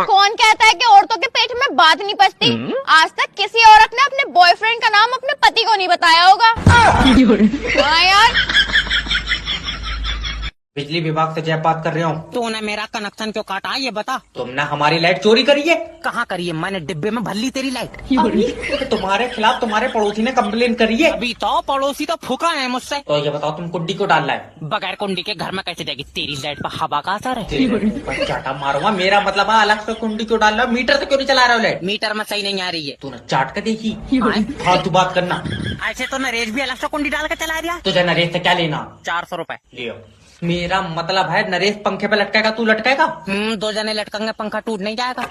कौन कहता है कि औरतों के पेट में बात नहीं पचती? आज तक किसी औरत ने अपने बॉयफ्रेंड का नाम अपने पति को नहीं बताया होगा। हाँ यार। बिजली विभाग से जय बात कर रहा हूँ। तूने मेरा कनेक्शन क्यों काटा ये बता। तुमने हमारी लाइट चोरी करी है। कहाँ करी है? मैंने डिब्बे में भर ली तेरी लाइट। तुम्हारे खिलाफ तुम्हारे पड़ोसी ने कंप्लेन करी है। अभी तो पड़ोसी तो फूका है मुझसे। तो ये बताओ तुम कुंडी को डाल रहा है? बगैर कुंडी के घर में कैसे जाएगी? तेरी लाइट पर हवा का असर है। चाटा मारूंगा। मेरा मतलब है अलग से कुंडी क्यों डाल रहा है? मीटर से क्यों नहीं चला रहा हो लाइट? मीटर में सही नहीं आ रही है। तूने चाट कर देखी? हाँ? फालतू बात करना। ऐसे तो नरेश भी अलग से कुंडी डाल के चला दिया। तुझे नरेश से क्या लेना? 400 रुपए लियो। मेरा मतलब है नरेश पंखे पे लटकेगा, तू लटकेगा? 2 जने लटकेंगे, पंखा टूट नहीं जाएगा।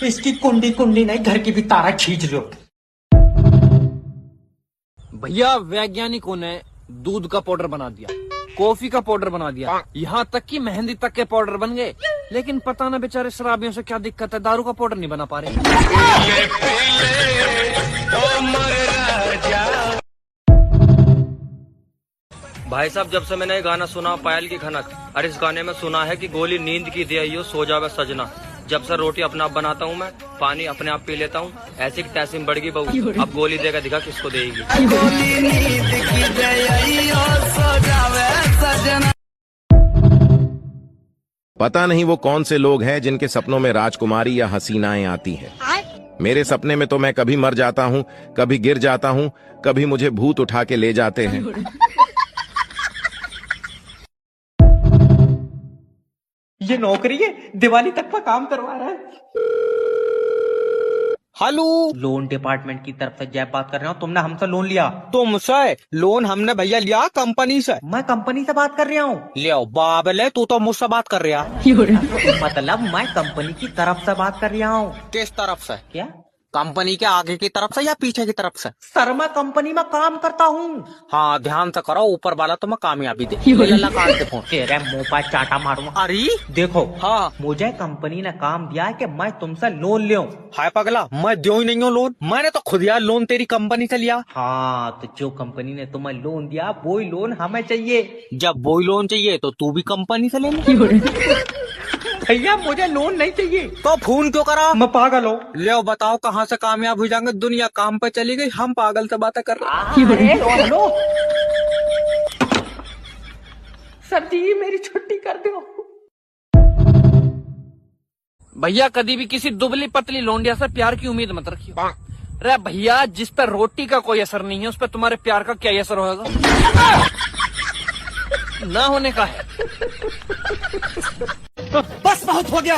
इसकी कुंडी कुंडी नहीं, घर की भी तारा खींच लो। भैया वैज्ञानिकों ने दूध का पाउडर बना दिया, कॉफी का पाउडर बना दिया, यहाँ तक कि मेहंदी तक के पाउडर बन गए। लेकिन पता ना बेचारे शराबियों से क्या दिक्कत है, दारू का पाउडर नहीं बना पा रहे। भाई साहब, जब से मैंने ये गाना सुना पायल की खनक, और इस गाने में सुना है कि गोली नींद की दे आइयो सो जावे सजना। जब से रोटी अपना आप बनाता हूँ मैं, पानी अपने आप पी लेता हूँ, ऐसी तैसीम बढ़ गई बहू। अब गोली देगा दिखा किसको देगी। पता नहीं वो कौन से लोग हैं जिनके सपनों में राजकुमारी या हसीनाएं आती हैं। मेरे सपने में तो मैं कभी मर जाता हूँ, कभी गिर जाता हूँ, कभी मुझे भूत उठा के ले जाते हैं। ये नौकरी है, दिवाली तक का काम करवा रहा है। हेलो, लोन डिपार्टमेंट की तरफ से जय बात कर रहा हूँ। तुमने हमसे लोन लिया? तुमसे लोन हमने भैया लिया कंपनी से। मैं कंपनी से बात कर रहा हूँ। लियो बाबले, तू तो मुझसे बात कर रहा। मतलब मैं कंपनी की तरफ से बात कर रहा हूँ। किस तरफ से? क्या? कंपनी के आगे की तरफ से या पीछे की तरफ से? सर मैं कंपनी में काम करता हूँ। हाँ ध्यान से करो, ऊपर वाला तुम्हें कामयाबी दे। काट दे फोन। तेरे मुंह पर चाटा मारूंगा। अरे देखो, हाँ, मुझे कंपनी ने काम दिया है कि मैं तुमसे लोन लूं। हाय पगला, मैं दो ही नहीं हूँ लोन, मैंने तो खुद यार लोन तेरी कंपनी से लिया। हाँ, तो जो कंपनी ने तुम्हें लोन दिया वही लोन हमें चाहिए। जब वही लोन चाहिए तो तू भी कंपनी से ले ले। भैया मुझे लोन नहीं चाहिए। तो फोन क्यों करा? मैं पागल हूँ। ले बताओ कहाँ से कामयाब हो जाएंगे? दुनिया काम पे चली गई, हम पागल से बातें कर रहे। हेलो सर जी, मेरी छुट्टी कर दो। भैया कभी भी किसी दुबली पतली लोंडिया से प्यार की उम्मीद मत रखियो। अरे भैया, जिस पर रोटी का कोई असर नहीं है उस पर तुम्हारे प्यार का क्या असर होगा? ना होने का है। बस बहुत हो गया।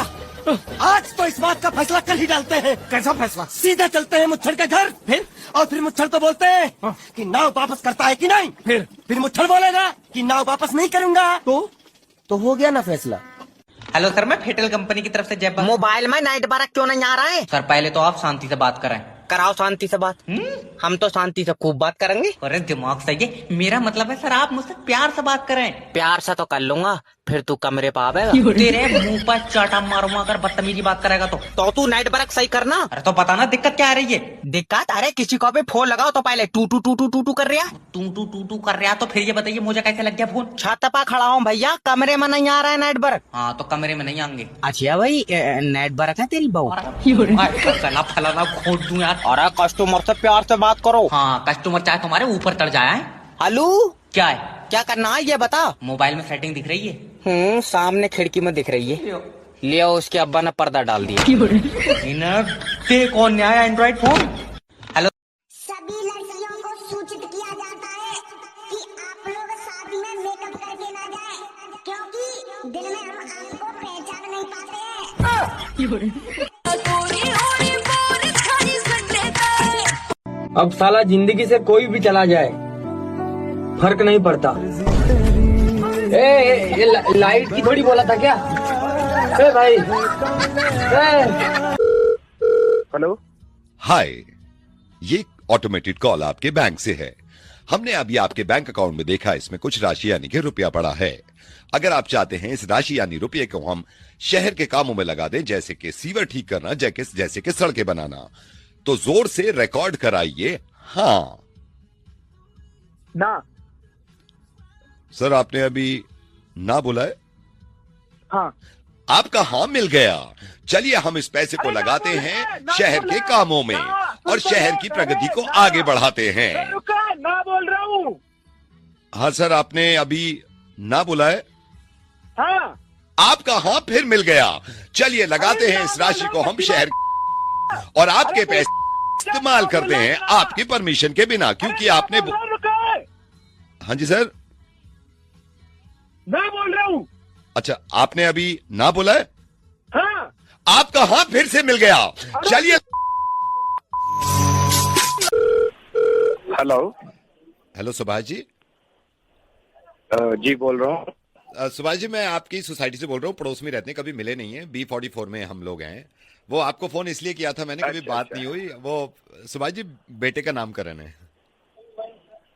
आज तो इस बात का फैसला कल ही डालते हैं। कैसा फैसला? सीधा चलते हैं मुच्छड़ के घर, फिर मुच्छड़ को बोलते हैं कि नाव वापस करता है कि नहीं। फिर मुच्छड़ बोलेगा कि नाव वापस नहीं करूंगा। तो हो गया ना फैसला। हेलो सर, मैं फेटल कंपनी की तरफ से जय बात। मोबाइल में नाइट बारक क्यों नहीं आ रहा है? सर पहले तो आप शांति से बात करें। कराओ शांति से बात। हम तो शांति से खूब बात करेंगे। अरे दिमाग सही है। मेरा मतलब है सर आप मुझसे प्यार से बात करें। प्यार से तो कर लूंगा, फिर तू कमरे पे आवेगा। तेरे मुंह पर चाटा मारूंगा अगर बदतमीजी बात करेगा तो तू नाइट बरक सही करना। अरे तो बताना दिक्कत क्या आ रही है? दिक्कत? अरे किसी को भी फोन लगाओ तो पहले टू टू टू टू टू टू कर रहा। टू कर रहा, तो फिर ये बताइए मुझे कैसे लग गया फोन? छत पर खड़ा हूँ भैया, कमरे में नहीं आ रहा है नाइट बरक। हाँ तो कमरे में नहीं आएंगे। अच्छा भाई, नाइट बरक है तेरी बहू? चला फलाना खोद दूं यार। अरे कस्टमर से प्यार से बात करो। हाँ, कस्टमर चाहे तुम्हारे ऊपर चढ़ जाए। हेलो, क्या है? क्या करना है ये बता। मोबाइल में सेटिंग दिख रही है? सामने खिड़की में दिख रही है। लियो, उसके अब्बा ने पर्दा डाल दिया। कौन नया एंड्रॉइड फोन? हेलो, सभी लड़कियों को सूचित किया जाता है कि आप लोग शादी में मेकअप करके ना जाएं, क्योंकि दिन में हम आपको पहचान नहीं पाते हैं। अब साला जिंदगी से कोई भी चला जाए फर्क नहीं पड़ता। ये लाइट की थोड़ी बोला था क्या? भाई हेलो, हाय, ये ऑटोमेटेड कॉल आपके बैंक से है। हमने अभी आपके बैंक अकाउंट में देखा, इसमें कुछ राशि यानी कि रुपया पड़ा है। अगर आप चाहते हैं इस राशि यानी रुपये को हम शहर के कामों में लगा दें, जैसे कि सीवर ठीक करना, जैसे कि सड़कें बनाना, तो जोर से रिकॉर्ड कराइए। हाँ ना सर, आपने अभी ना बोला है? हाँ। आपका हाँ मिल गया। चलिए हम इस पैसे को लगाते हैं शहर के कामों में और शहर की प्रगति को आगे बढ़ाते हैं। ना बोल रहा हूँ। हाँ सर, आपने अभी ना बोला है। हाँ, आपका हाँ फिर मिल गया। चलिए लगाते हैं इस राशि को हम शहर और आपके पैसे इस्तेमाल करते हैं आपकी परमिशन के बिना, क्योंकि आपने हाँ जी सर, ना बोल रहा हूँ। अच्छा आपने अभी ना बोला है। हाँ, आपका हाँ फिर से मिल गया। चलिए। हेलो। हेलो सुभाष जी। जी बोल रहा हूँ। सुभाष जी, मैं आपकी सोसाइटी से बोल रहा हूँ, पड़ोस में रहते हैं, कभी मिले नहीं है। B44 में हम लोग हैं। वो आपको फोन इसलिए किया था मैंने, कभी बात नहीं हुई। वो सुभाष जी, बेटे का नामकरण है।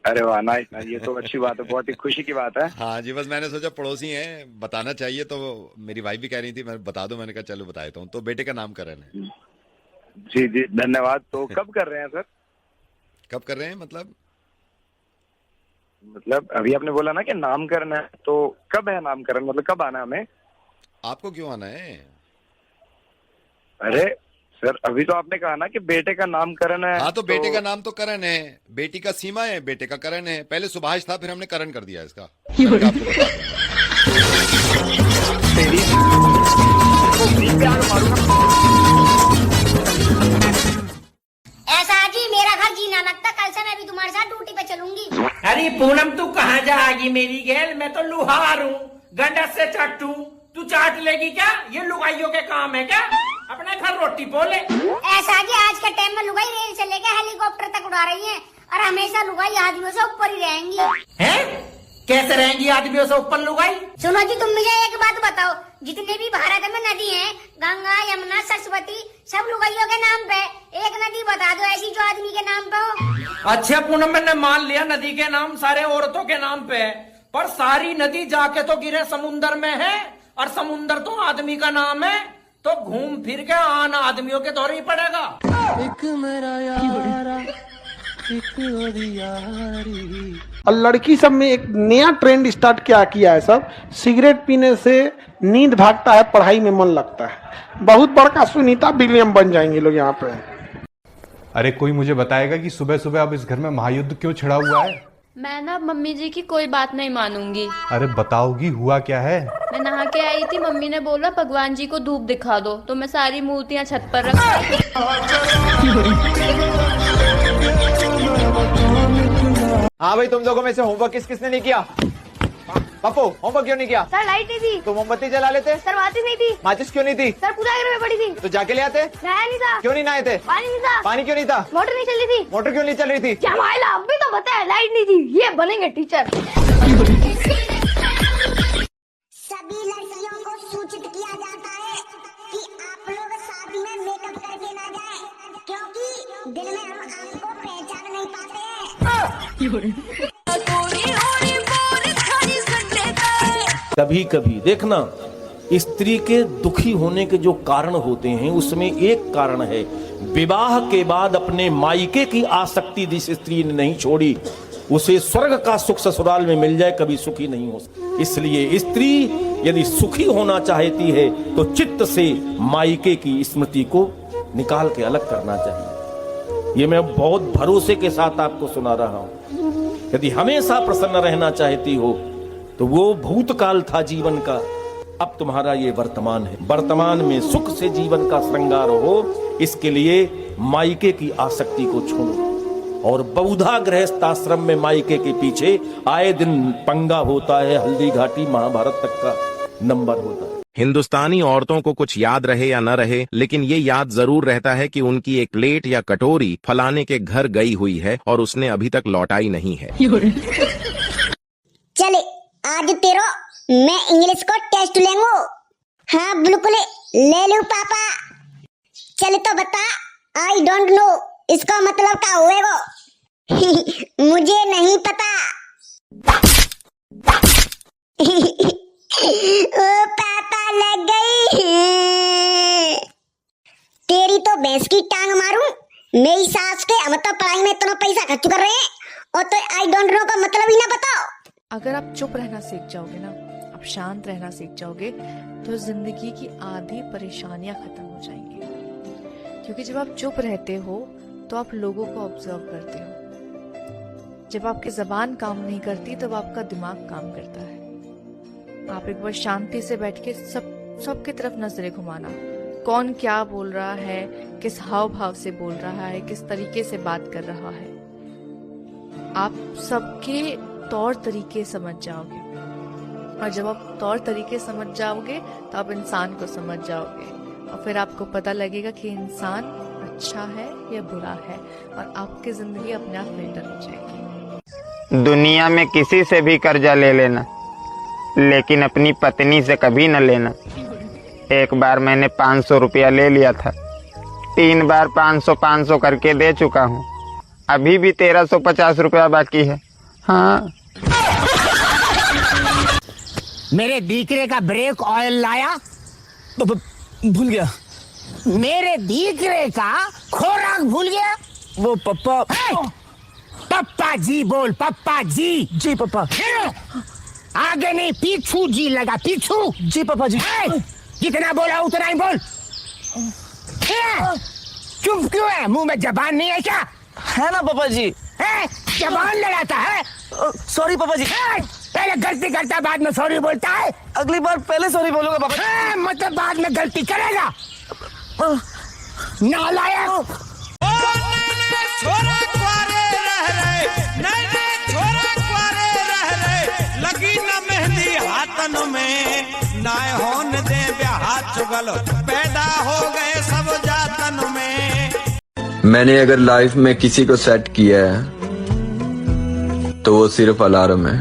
अरे वाह, नाइस, ये तो अच्छी बात है, बहुत ही खुशी की बात है। हाँ जी, बस मैंने सोचा पड़ोसी हैं, बताना चाहिए। तो मेरी वाइफ भी कह रही थी मैं बता दूं, मैंने कहा चलो बता देता हूँ। तो बेटे का नामकरण है। जी जी, धन्यवाद। तो कब कर रहे हैं सर? कब कर रहे हैं मतलब अभी आपने बोला ना कि नामकरण है, तो कब है नामकरण? मतलब कब आना है हमें? आपको क्यों आना है? अरे सर, अभी तो आपने कहा ना कि बेटे का नामकरण है। हाँ, तो बेटे का नाम तो करण है, बेटी का सीमा है, बेटे का करण है। पहले सुभाष था, फिर हमने करण कर दिया इसका। ऐसा जी, मेरा घर जीना लगता, कल से मैं भी तुम्हारे साथ ड्यूटी पे चलूंगी। अरे पूनम, तू कहाँ जाएगी मेरी गैल? मैं तो लुहार हूँ, गंडस से चाटू। तू चाट लेगी क्या? ये लुगाइयों के काम है क्या? अपने घर रोटी बोले। ऐसा जी, आज के टाइम में लुगाई रेल से लेकर हेलीकॉप्टर तक उड़ा रही है और हमेशा लुगाई आदमियों से ऊपर ही रहेंगी। हैं? कैसे रहेंगी आदमियों से ऊपर लुगाई? सुनो जी, तुम मुझे एक बात बताओ, जितने भी भारत में नदी हैं, गंगा, यमुना, सरस्वती, सब लुगाइयों के नाम पे। एक नदी बता दो ऐसी जो आदमी के नाम पे हो। अच्छा पूनम, मैंने मान लिया नदी के नाम सारे औरतों के नाम पे है, पर सारी नदी जाके तो गिरे समुन्दर में है, और समुन्दर तो आदमी का नाम है, तो घूम फिर के आना आदमियों के दौरे ही पड़ेगा। एक मेरा यारा, एक ओरी यारी। और लड़की सब में एक नया ट्रेंड स्टार्ट किया है सब, सिगरेट पीने से नींद भागता है, पढ़ाई में मन लगता है। बहुत बड़का सुनीता विलियम बन जाएंगे लोग यहाँ पे। अरे कोई मुझे बताएगा कि सुबह सुबह अब इस घर में महायुद्ध क्यों छिड़ा हुआ है? मैं ना मम्मी जी की कोई बात नहीं मानूंगी। अरे बताओगी हुआ क्या है? मैं नहा के आई थी, मम्मी ने बोला भगवान जी को धूप दिखा दो, तो मैं सारी मूर्तियां छत पर रख। हाँ भाई, तुम लोगों में से होमवर्क किसने नहीं किया? पप्पू, होमवर्क क्यों नहीं किया? सर लाइट नहीं थी। तो मोमबत्ती जला लेते। सर बाती नहीं थी। माचिस क्यों नहीं थी? सर पूजा घर में पड़ी थी। तो जाके ले आते। नहाया नहीं था। क्यों नहीं नहाए थे? पानी नहीं था। पानी क्यों नहीं था? मोटर नहीं चल रही थी। मोटर क्यों नहीं चल रही थी? क्या मायला, अब भी तो बताया लाइट नहीं थी। ये बनेंगे टीचर। सभी लड़कियों को सूचित किया जाता है कि आप लोग शादी में मेकअप करके ना जाएं, क्योंकि दिन में हम आपको पहचान नहीं पाते हैं। कभी कभी देखना, स्त्री के दुखी होने के जो कारण होते हैं उसमें एक कारण है, विवाह के बाद अपने मायके की आसक्ति जिस स्त्री ने नहीं छोड़ी, उसे स्वर्ग का सुख ससुराल में मिल जाए कभी सुखी नहीं हो सकती। इसलिए स्त्री यदि सुखी होना चाहती है तो चित्त से मायके की स्मृति को निकाल के अलग करना चाहिए। ये मैं बहुत भरोसे के साथ आपको सुना रहा हूं। यदि हमेशा प्रसन्न रहना चाहती हो तो वो भूतकाल था जीवन का, अब तुम्हारा ये वर्तमान है। वर्तमान में सुख से जीवन का श्रृंगार हो, इसके लिए मायके की आसक्ति को छोड़ो। और बहुधा गृहस्थ आश्रम में मायके के पीछे आए दिन पंगा होता है, हल्दी घाटी महाभारत तक का नंबर होता है। हिंदुस्तानी औरतों को कुछ याद रहे या न रहे, लेकिन ये याद जरूर रहता है कि उनकी एक प्लेट या कटोरी फलाने के घर गई हुई है और उसने अभी तक लौटाई नहीं है। चले आज तेरो मैं इंग्लिश को टेस्ट लेंगो। हाँ बिल्कुल ले लूं पापा। चल तो बता, आई डोंट नो इसका मतलब क्या होएगा? मुझे नहीं पता। ओ पापा लग गई। तेरी तो भैंस की टांग मारूं। मेरी सास के हम तो पढ़ाई में इतना पैसा खर्च कर रहे हैं और तो आई डोंट नो का मतलब ही ना बताओ। अगर आप चुप रहना सीख जाओगे ना, आप शांत रहना सीख जाओगे तो जिंदगी की आधी परेशानियां खत्म हो जाएंगी। क्योंकि जब आप चुप रहते हो तो आप लोगों को ऑब्जर्व करते हो। जब आपकी जबान काम नहीं करती तब आपका दिमाग काम करता है। आप एक बार शांति से बैठ के सबकी तरफ नजरें घुमाना, कौन क्या बोल रहा है, किस हाव भाव से बोल रहा है, किस तरीके से बात कर रहा है, आप सबके तौर तरीके समझ जाओगे। और जब आप तौर तरीके समझ जाओगे तो आप इंसान को समझ जाओगे और फिर आपको पता लगेगा कि इंसान अच्छा है या बुरा है और आपकी जिंदगी अपने आप बेहतर हो जाएगी। दुनिया में किसी से भी कर्जा ले लेना, लेकिन अपनी पत्नी से कभी न लेना। एक बार मैंने 500 रुपया ले लिया था, 3 बार 500 करके दे चुका हूँ। अभी भी 1350 रुपया बाकी है। हाँ। मेरे दीकरे का ब्रेक ऑयल लाया, भूल गया। मेरे दीकरे का खोराक भूल गया। वो पप्पा पप्पा जी बोल, पप्पा जी। जी पप्पा। आगे नहीं, पीछू जी लगा, पीछू। जी पापा जी। जितना बोला उतना ही बोल। चुप क्यों है? मुंह में जबान नहीं है क्या? है ना पापा जी। जबान लड़ाता है। सॉरी पापा जी। पहले गलती करता बाद में सॉरी बोलता है। अगली बार पहले सॉरी बोलूंगा पापा जी। मतलब बाद में गलती करेगा। नालायक। छोरा क्वारे रह रहे, नैने छोरा क्वारे रह रहे, लगी न मेहंदी हाथन में, नाय होन दे ब्याह चुगल, पैदा हो गए सब जातन में। मैंने अगर लाइफ में किसी को सेट किया है तो वो सिर्फ अलार्म है।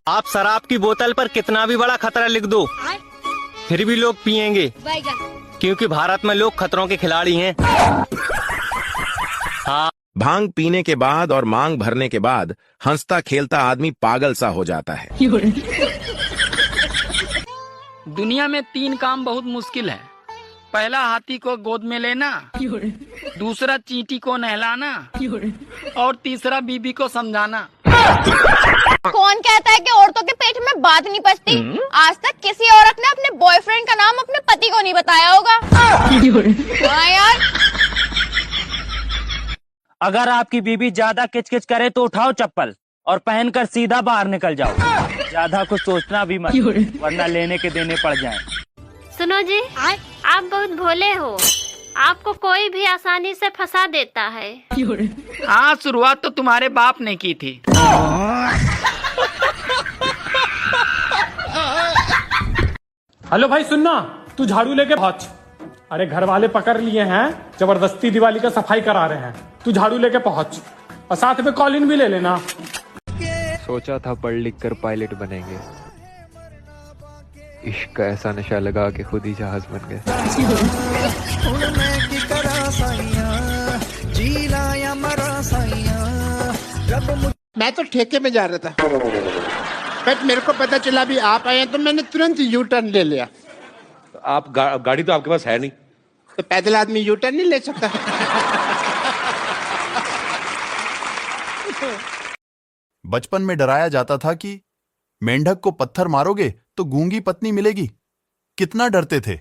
आप शराब की बोतल पर कितना भी बड़ा खतरा लिख दो, फिर भी लोग पिएंगे, क्योंकि भारत में लोग खतरों के खिलाड़ी हैं। हाँ। भांग पीने के बाद और मांग भरने के बाद हंसता खेलता आदमी पागल सा हो जाता है। दुनिया में 3 काम बहुत मुश्किल है। पहला हाथी को गोद में लेना, दूसरा चींटी को नहलाना और तीसरा बीबी को समझाना। कौन कहता है कि औरतों के पेट में बात नहीं पचती? आज तक किसी औरत ने अपने बॉयफ्रेंड का नाम अपने पति को नहीं बताया होगा। हाँ यार। अगर आपकी बीबी ज्यादा किचकिच करे तो उठाओ चप्पल और पहनकर सीधा बाहर निकल जाओ। ज्यादा कुछ सोचना भी मत, वरना लेने के देने पड़ जाएं। सुनो जी, आप बहुत भोले हो। आपको कोई भी आसानी से फंसा देता है। हाँ, शुरुआत तो तुम्हारे बाप ने की थी। हेलो भाई सुनना, तू झाड़ू लेके पहुंच। अरे घर वाले पकड़ लिए हैं, जबरदस्ती दिवाली का सफाई करा रहे हैं। तू झाड़ू लेके पहुंच और साथ में कॉलिन भी ले लेना। सोचा था पढ़ लिख कर पायलट बनेंगे, इश्क का ऐसा नशा लगा के खुद ही जहाज बन गए। मैं तो ठेके में जा रहा था, बट मेरे को पता चला भी आप आए हैं तो मैंने तुरंत यू टर्न ले लिया। आप गाड़ी तो आपके पास है नहीं, तो पैदल आदमी यू टर्न नहीं ले सकता। बचपन में डराया जाता था कि मेंढक को पत्थर मारोगे तो गूंगी पत्नी मिलेगी। कितना डरते थे।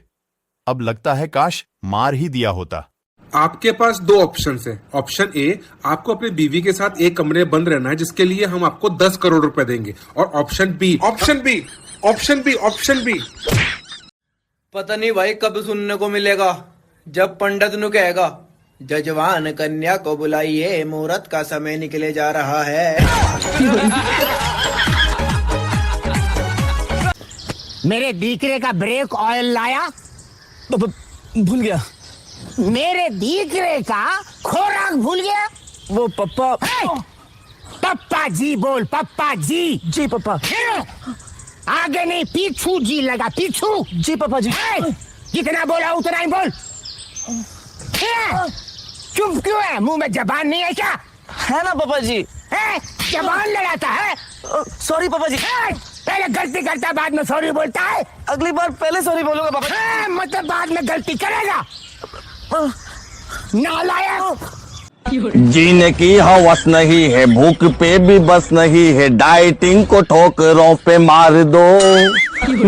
अब लगता है काश मार ही दिया होता। आपके पास 2 ऑप्शन हैं। ऑप्शन ए, आपको अपनी बीवी के साथ एक कमरे में बंद रहना है, जिसके लिए हम आपको 10 करोड़ रुपए देंगे। और ऑप्शन बी पता नहीं भाई कब सुनने को मिलेगा, जब पंडित नु कहेगा जजवान कन्या को बुलाइए, मुहूर्त का समय निकले जा रहा है। मेरे दीकरे का ब्रेक ऑयल लाया, भूल गया। मेरे दीकरे का खोराक भूल गया। वो पप्पा पप्पा जी बोल, पप्पा जी। जी पापा। आगे नहीं, पीछू जी लगा, पीछू। जी पापा जी। जितना बोला उतना ही बोल। चुप क्यों है? मुंह में जबान नहीं है क्या? है ना पापा जी। जबान लड़ाता है। सॉरी पापा जी। पहले गलती करता बाद में सॉरी बोलता है। अगली बार पहले सॉरी बोलूंगा पापा जी। मतलब बाद में गलती करेगा। नालायक। जीने की हवस नहीं है, भूख पे भी बस नहीं है, डाइटिंग को ठोकरों पे मार दो।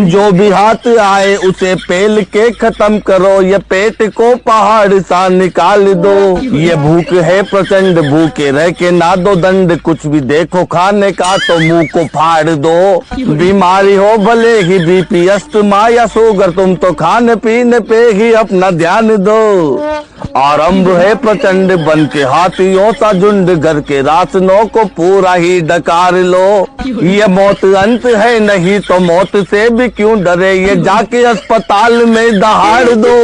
जो भी हाथ आए उसे पेल के खत्म करो, ये पेट को पहाड़ सा निकाल दो। ये भूख है प्रचंड, भूखे रह के ना दो दंड, कुछ भी देखो खाने का तो मुंह को फाड़ दो। बीमारी हो भले ही बीपी अस्थमा या शुगर, तुम तो खाने पीने पे ही अपना ध्यान दो। आरंभ है प्रचंड, बन के हाथियों सा झुंड, घर के राशनों को पूरा ही डकार लो। ये मौत अंत है नहीं तो मौत से भी क्यों डरे, ये जाके अस्पताल में दहाड़ दो।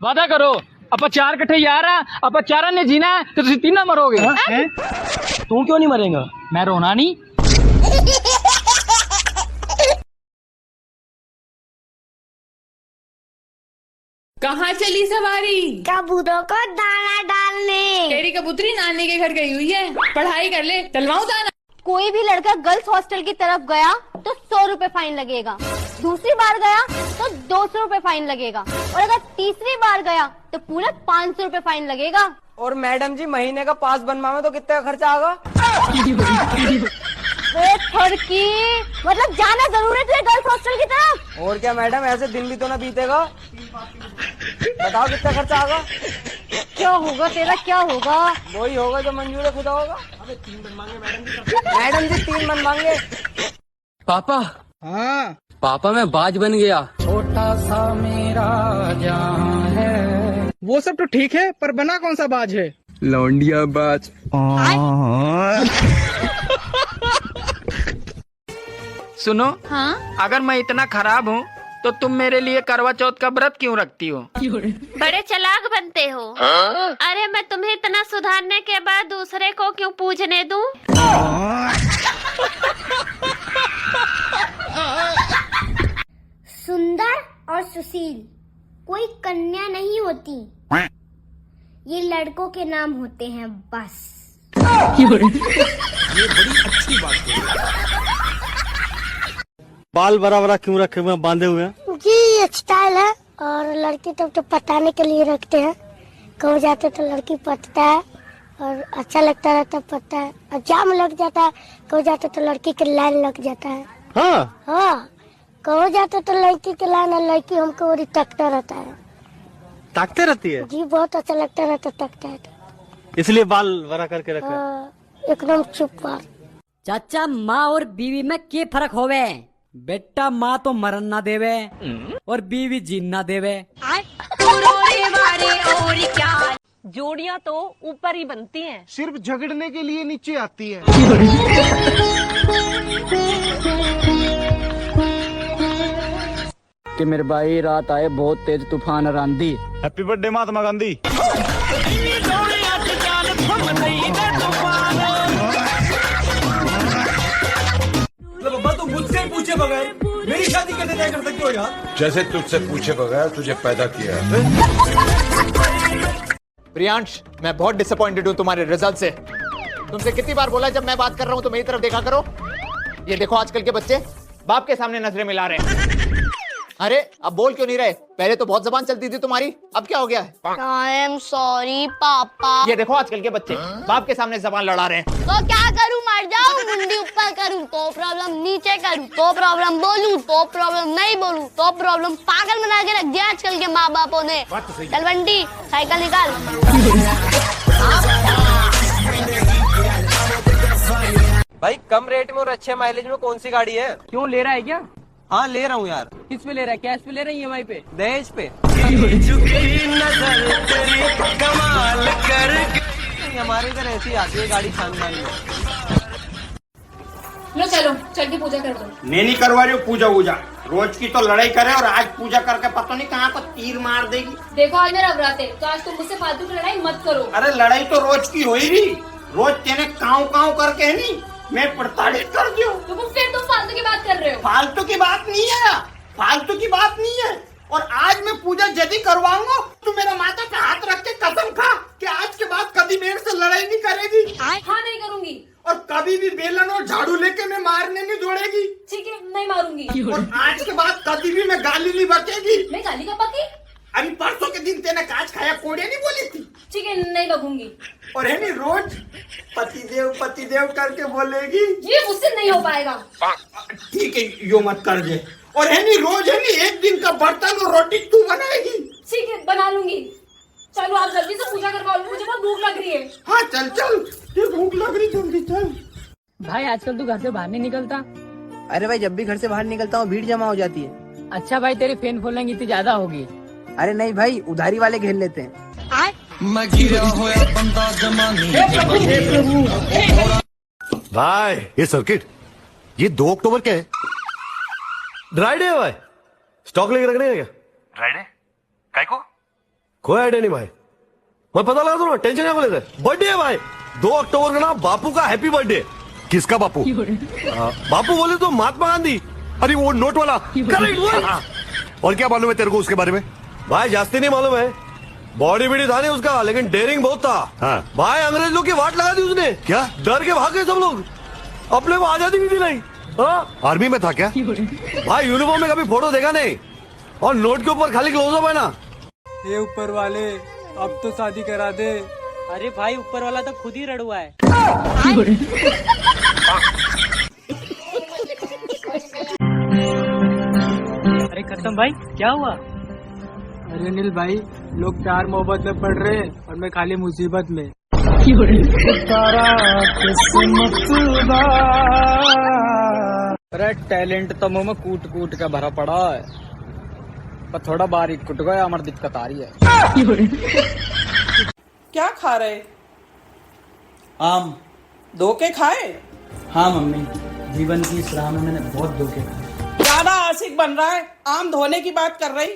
वादा करो ਆਪਾਂ 4 ਇਕੱਠੇ ਯਾਰ ਆ, ਆਪਾਂ ਚਾਰਾਂ ਨੇ ਜੀਣਾ ਹੈ ਤੇ ਤੁਸੀਂ ਤਿੰਨਾਂ ਮਰੋਗੇ। ਤੂੰ ਕਿਉਂ ਨਹੀਂ ਮਰੇਗਾ? ਮੈਂ ਰੋਣਾ ਨਹੀਂ। कहाँ चली सवारी? कबूतरों को दाना डालने। तेरी कबूतरी नानी के घर गई हुई है, पढ़ाई कर ले। डलवाऊं दाना? कोई भी लड़का गर्ल्स हॉस्टल की तरफ गया तो 100 रुपए फाइन लगेगा, दूसरी बार गया तो 200 रुपए फाइन लगेगा, और अगर तीसरी बार गया तो पूरा 500 रुपए फाइन लगेगा। और मैडम जी महीने का पास बनवावे तो कितना खर्चा आगा? फड़की मतलब जाना जरूर है तुझे गर्ल्स हॉस्टल की तरफ। और क्या मैडम, ऐसे दिन भी तो ना बीतेगा। बताओ कितना खर्चा आगा? क्या होगा तेरा, क्या होगा? वही होगा जो मंजूर खुदा होगा। अबे 3 मन मांगे मैडम जी 3 मन मांगे। पापा, हाँ पापा मैं बाज बन गया। छोटा सा मेरा जहां है। वो सब तो ठीक है, पर बना कौन सा बाज है? लौंडिया बाज। सुनो, हाँ? अगर मैं इतना खराब हूँ तो तुम मेरे लिए करवा चौथ का व्रत क्यों रखती हो? बड़े चालाक बनते हो। अरे मैं तुम्हें इतना सुधारने के बाद दूसरे को क्यों पूजने दूं? सुंदर और सुशील कोई कन्या नहीं होती, ये लड़कों के नाम होते हैं बस। ये बड़ी अच्छी बात है। बाल बड़ा बड़ा क्यों रखे हुए हैं, बांधे हुए हैं? जी ये स्टाइल है, और लड़की तो पटाने के लिए रखते हैं। कहो जाते तो लड़की पटता है और अच्छा लगता रहता पटता है, और जाम लग जाता है। कहो जाते तो लड़की के लाइन लग जाता है। हाँ हाँ, कहो जाते तो लड़की के लाइन, और लड़की हमको और तकता रहता है। ताकते रहती है? जी बहुत अच्छा लगता रहता तकता है, इसलिए बाल बड़ा करके रखे। एकदम चुप बाल। चाचा, माँ और बीवी में क्या फर्क होवे? बेटा माँ तो मरन ना देवे और बीवी जीन ना देवे। जोड़ियाँ तो ऊपर ही बनती हैं, सिर्फ झगड़ने के लिए नीचे आती है। कि मेरे भाई रात आए बहुत तेज तूफान और आंधी। Happy birthday Mahatma Gandhi. बाबा तुम मुझसे पूछे बगैर मेरी शादी कैसे तय कर सकते हो यार? जैसे तुझसे पूछे बगैर तुझे पैदा किया। प्रियांश, मैं बहुत डिसअपॉइंटेड हूँ तुम्हारे रिजल्ट से। तुमसे कितनी बार बोला जब मैं बात कर रहा हूँ तो मेरी तरफ देखा करो। ये देखो आजकल के बच्चे बाप के सामने नजरें मिला रहे हैं। अरे अब बोल क्यों नहीं रहे? पहले तो बहुत जबान चलती थी तुम्हारी, अब क्या हो गया है? आई एम सॉरी पापा। ये देखो आजकल के बच्चे बाप के सामने जबान लड़ा रहे हैं। तो क्या करूँ, मर जाऊँ? मुंडी ऊपर करूँ तो प्रॉब्लम, नीचे करूँ तो प्रॉब्लम, बोलूँ तो प्रॉब्लम, नहीं बोलूँ तो प्रॉब्लम। पागल बना के रख दिया आजकल के माँ बापों ने। चल बंटी साइकिल निकाल। भाई कम रेट में और अच्छे माइलेज में कौन सी गाड़ी है? क्यों ले रहा है क्या? हाँ ले रहा हूँ यार। किस पे ले रहा है? कैश पे ले रहा है, EMI पे? दहेज पे। हमारे इधर ऐसी आती है गाड़ी खानदान में। लो चलो चल के पूजा कर दो। मैं नहीं करवा रही हूँ पूजा वूजा, रोज की तो लड़ाई करे और आज पूजा करके पता नहीं कहाँ को तीर मार देगी। देखो आज मेरा व्रत है तो आज तुम मुझसे फालतू की लड़ाई मत करो। अरे लड़ाई तो रोज की होगी, रोज तेने काव काव करके है नहीं मैं प्रताड़ित कर दूं। तो फिर तुम फालतू की बात कर रहे हो। फालतू की बात नहीं है, फालतू की बात नहीं है। और आज मैं पूजा यदि करवाऊंगा तो मेरा माता पे हाथ रख के कसम खा कि आज के बाद कभी मेरे से लड़ाई नहीं करेगी। हाँ नहीं करूंगी। और कभी भी बेलन और झाड़ू लेके मैं मारने नहीं दौड़ेगी। ठीक है, नहीं मारूंगी। और आज के बाद कभी भी मैं गाली नहीं बकेगी। मैं गाली का पकी? अभी परसों के दिन तेने काच खाया कोड़े नहीं बोली थी। ठीक है, नहीं बकूंगी। और है नहीं रोज पतिदेव करके बोलेगी। ये मुझसे नहीं हो पाएगा। ठीक है, यो मत कर दे। और है नहीं रोज है नहीं एक दिन का बर्तन और रोटी तू बनाएगी। ठीक है, बना लूंगी। चलो आप जल्दी से पूजा करवा लो, मुझे बहुत भूख लग रही है। हाँ चल चल, ये भूख लग रही, जल्दी चल। भाई आजकल तू घर से बाहर नहीं निकलता? अरे भाई, जब भी घर से बाहर निकलता हूँ भीड़ जमा हो जाती है। अच्छा भाई, तेरी फैन फॉलोइंग इतनी ज्यादा होगी? अरे नहीं भाई, उधारी वाले घेर लेते हैं। भाई ये सर्किट, ये 2 अक्टूबर क्या है? ड्राई डे है भाई, स्टॉक लेके रखने का क्या? ड्राई डे काय को? कोई आइडिया नहीं भाई, मैं पता लगा दूंगा, टेंशन क्या लेते? बर्थडे है भाई, 2 अक्टूबर का ना बापू का हैप्पी बर्थडे। किसका बापू? बापू बोले तो महात्मा गांधी। अरे वो नोट वाला, करेक्ट वो। और क्या मालूम है तेरे को उसके बारे में? भाई जास्ती नहीं मालूम है, बॉडी बीडी था नहीं उसका, लेकिन डेयरिंग बहुत था। हाँ। भाई अंग्रेज लोग की वाट लगा दी उसने। क्या? डर के भाग गए सब लोग, अपने को आजादी भी दिलाई। हाँ? आर्मी में था क्या? भाई यूनिफॉर्म में कभी फोटो देखा नहीं, और नोट के ऊपर खाली क्लोजअप है ना। ये ऊपर वाले, अब तो शादी करा दे। अरे भाई ऊपर वाला तो खुद ही रड़ुआ है। अरे खत्म भाई, क्या हुआ? अरे अनिल भाई, लोग प्यार मोहब्बत में पड़ रहे हैं और मैं खाली मुसीबत में। अरे टैलेंट तो मुंह में कूट कूट के भरा पड़ा है, पर थोड़ा बारीक कुट गया, हमारी दिक्कत आ रही है। क्या खा रहे? आम। धोखे खाए? हाँ मम्मी, जीवन की इस राह में मैंने बहुत धोखे खाए। ज्यादा आशिक बन रहा है, आम धोने की बात कर रही।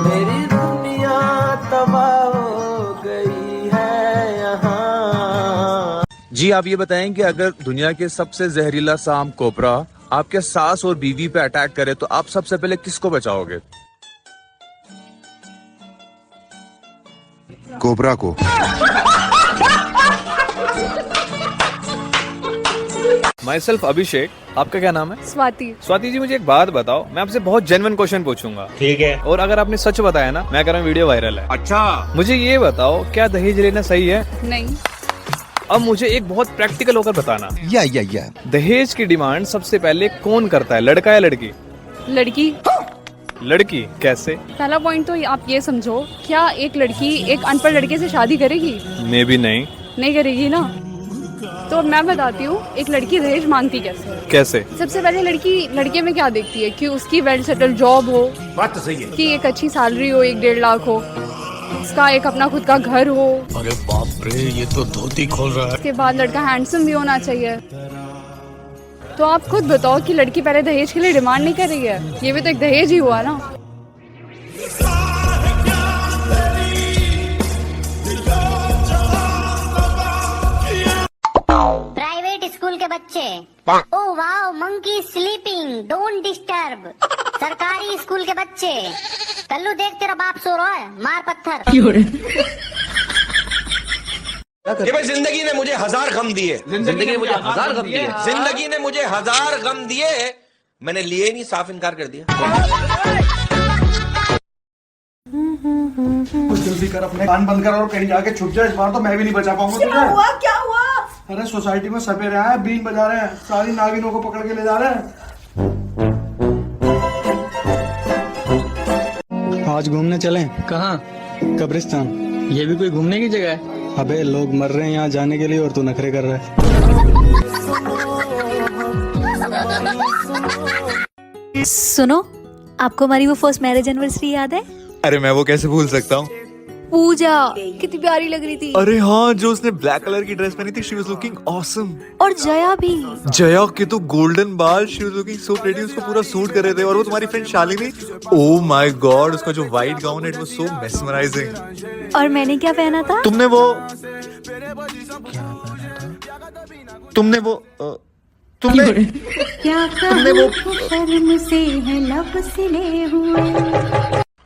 मेरी दुनिया तबाह हो गई है यहाँ। जी आप ये बताएं कि अगर दुनिया के सबसे जहरीला सांप कोबरा आपके सास और बीवी पे अटैक करे तो आप सबसे पहले किसको बचाओगे? कोबरा को। माई सेल्फ अभिषेक, आपका क्या नाम है? स्वाति। स्वाति जी मुझे एक बात बताओ, मैं आपसे बहुत जेन्युइन क्वेश्चन पूछूंगा। ठीक है। और अगर आपने सच बताया ना, मैं कह रहा हूँ वीडियो वायरल है। अच्छा। मुझे ये बताओ, क्या दहेज लेना सही है? नहीं। अब मुझे एक बहुत प्रैक्टिकल होकर बताना। या दहेज की डिमांड सबसे पहले कौन करता है, लड़का या लड़की? लड़की। लड़की कैसे? पहला पॉइंट तो आप ये समझो, क्या एक लड़की एक अनपढ़ लड़के से शादी करेगी? मे भी नहीं। नहीं करेगी ना। तो मैं बताती हूँ एक लड़की दहेज मांगती कैसे। सबसे पहले लड़की लड़के में क्या देखती है कि उसकी वेल सेटल जॉब हो, बात तो सही है, कि एक अच्छी सैलरी हो, 1-1.5 लाख हो, उसका एक अपना खुद का घर हो। अरे बाप रे, ये तो धोती खोल रहा है। उसके बाद लड़का हैंडसम भी होना चाहिए। तो आप खुद बताओ कि लड़की पहले दहेज के लिए डिमांड नहीं कर रही है, ये भी तो एक दहेज ही हुआ ना। प्राइवेट स्कूल के बच्चे, oh wow monkey sleeping, don't disturb. सरकारी स्कूल के बच्चे, कल्लू देख तेरा बाप सो रहा है, मार पत्थर। ये भाई जिंदगी ने मुझे 1000 गम दिए, जिंदगी ने मुझे 1000 गम दिए, जिंदगी ने मुझे 1000 गम दिए, मैंने लिए नहीं, साफ इनकार कर दिया। जल्दी कर, अपने कान बंद कर और कहीं जाके छुप जाए, इस बार तो मैं भी नहीं बचा पाऊंगा। क्या हुआ? क्या हुआ? अरे सोसाइटी में सपेरे आए, बीन बजा रहे हैं, सारी नागिनों को पकड़ के ले जा रहे हैं। आज घूमने चलें? कहाँ? कब्रिस्तान। ये भी कोई घूमने की जगह है? अबे लोग मर रहे हैं यहाँ जाने के लिए और तू नखरे कर रहा है। सुनो, आपको हमारी वो फर्स्ट मैरिज एनिवर्सरी याद है? अरे मैं वो कैसे भूल सकता हूँ। पूजा कितनी प्यारी लग रही थी। अरे हाँ, जो उसने ब्लैक कलर की ड्रेस पहनी थी, शी वाज लुकिंग ऑसम। और जया भी। जया के तो गोल्डन बाल, she was looking so pretty, उसको पूरा सूट कर रहे थे। और वो तुम्हारी friend Shalini, oh my God, उसका जो व्हाइट गाउन है, इट वाज सो मेस्मराइजिंग। और मैंने क्या पहना था? तुमने वो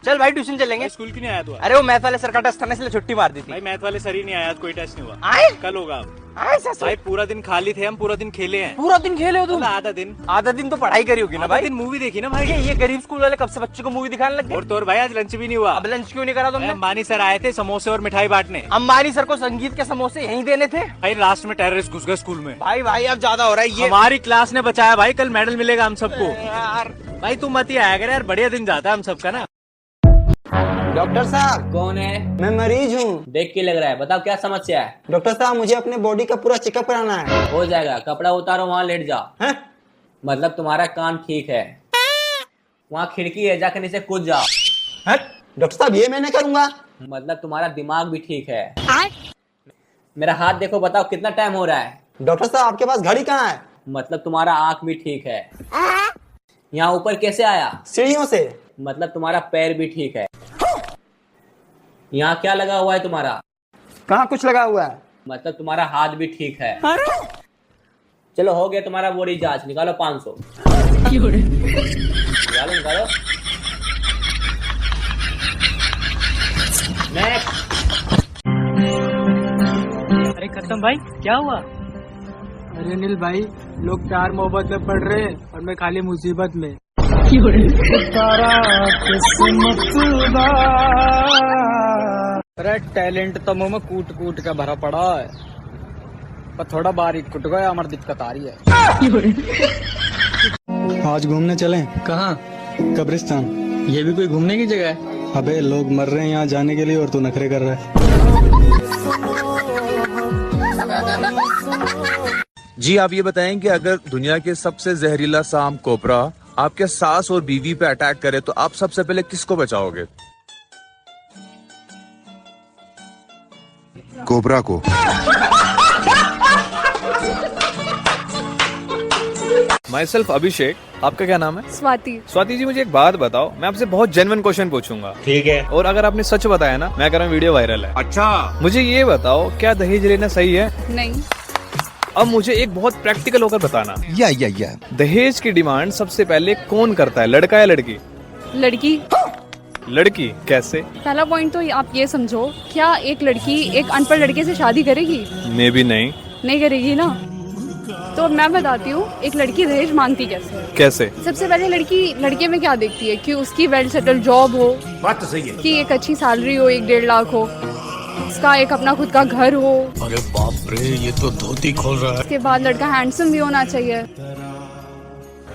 चल भाई ट्यूशन चलेंगे। स्कूल क्यों नहीं आया तू? अरे वो मैथ वाले सर का टेस्ट था ना, इसलिए छुट्टी मार दी थी। भाई मैथ वाले सर ही नहीं आया, कोई टेस्ट नहीं हुआ। आए? कल होगा। भाई पूरा दिन खाली थे हम, पूरा दिन खेले हैं। पूरा दिन खेले हो तुम? आधा दिन। आधा दिन तो पढ़ाई करी होगी ना भाई। दिन मूवी देखी ना भाई। ये गरीब स्कूल वाले कब से बच्चों को मूवी दिखाने लग गए? और तो और भाई आज लंच भी नहीं हुआ। अब लंच क्यों नहीं करा तुमने? अंबानी सर आए थे समोसे और मिठाई बांटने। अंबानी सर को संगीत के समोसे यहीं देने थे भाई। लास्ट में टेररिस्ट घुस गए स्कूल में। भाई अब ज्यादा हो रहा है ये। हमारी क्लास ने बचाया भाई, कल मेडल मिलेगा हम सबको। यार भाई तुम मत ही आया कर यार, बढ़िया दिन जाता है हम सबका ना। डॉक्टर साहब। कौन है? मैं मरीज हूँ। देख के लग रहा है, बताओ क्या समस्या है? डॉक्टर साहब मुझे अपने बॉडी का पूरा चेकअप कराना है। हो जाएगा, कपड़ा उतारो, वहाँ लेट जाओ। हैं? मतलब तुम्हारा कान ठीक है, वहाँ खिड़की है, जाकर नीचे कूद जाओ। हैं? डॉक्टर साहब ये मैं नहीं करूँगा। मतलब तुम्हारा दिमाग भी ठीक है। मेरा हाथ देखो, बताओ कितना टाइम हो रहा है? डॉक्टर साहब आपके पास घड़ी कहाँ है? मतलब तुम्हारा आँख भी ठीक है। यहाँ ऊपर कैसे आया? सीढ़ियों से। मतलब तुम्हारा पैर भी ठीक है। यहाँ क्या लगा हुआ है तुम्हारा? कहाँ कुछ लगा हुआ है? मतलब तुम्हारा हाथ भी ठीक है। चलो हो गया तुम्हारा बॉडी जांच, निकालो 500। निकालो। अरे खत्म भाई, क्या हुआ? अरे अनिल भाई, लोग प्यार मोहब्बत में पड़ रहे हैं और मैं खाली मुसीबत में। अरे टैलेंट तो मुंह में कूट कूट के भरा पड़ा है, पर थोड़ा बारीक कुट गया, हमारी दिक्कत आ रही है। आज घूमने चलें? कहाँ? कब्रिस्तान। ये भी कोई घूमने की जगह है? अबे लोग मर रहे हैं यहाँ जाने के लिए और तू नखरे कर रहा है। जी आप ये बताएं कि अगर दुनिया के सबसे जहरीला सांप कोबरा आपके सास और बीवी पे अटैक करे तो आप सबसे पहले किसको बचाओगे? कोबरा को। माई सेल्फ अभिषेक। आपका क्या नाम है? स्वाति। स्वाति जी मुझे एक बात बताओ, मैं आपसे बहुत जेन्युइन क्वेश्चन पूछूंगा। ठीक है। और अगर आपने सच बताया ना, मैं कह रहा हूँ वीडियो वायरल है। अच्छा मुझे ये बताओ, क्या दहेज लेना सही है? नहीं। अब मुझे एक बहुत प्रैक्टिकल होकर बताना। या दहेज की डिमांड सबसे पहले कौन करता है, लड़का या लड़की? लड़की। लड़की कैसे? पहला पॉइंट तो आप ये समझो, क्या एक लड़की एक अनपढ़ लड़के से शादी करेगी? मे भी नहीं। नहीं करेगी ना। तो मैं बताती हूँ एक लड़की दहेज मांगती कैसे है। कैसे? सबसे पहले लड़की लड़के में क्या देखती है कि उसकी वेल सेटल जॉब हो, बात तो सही है, कि एक अच्छी सैलरी हो, 1-1.5 लाख हो, उसका एक अपना खुद का घर हो। अरे बाप रे, ये तो धोती खोल रहा है। उसके बाद लड़का हैंडसम भी होना चाहिए।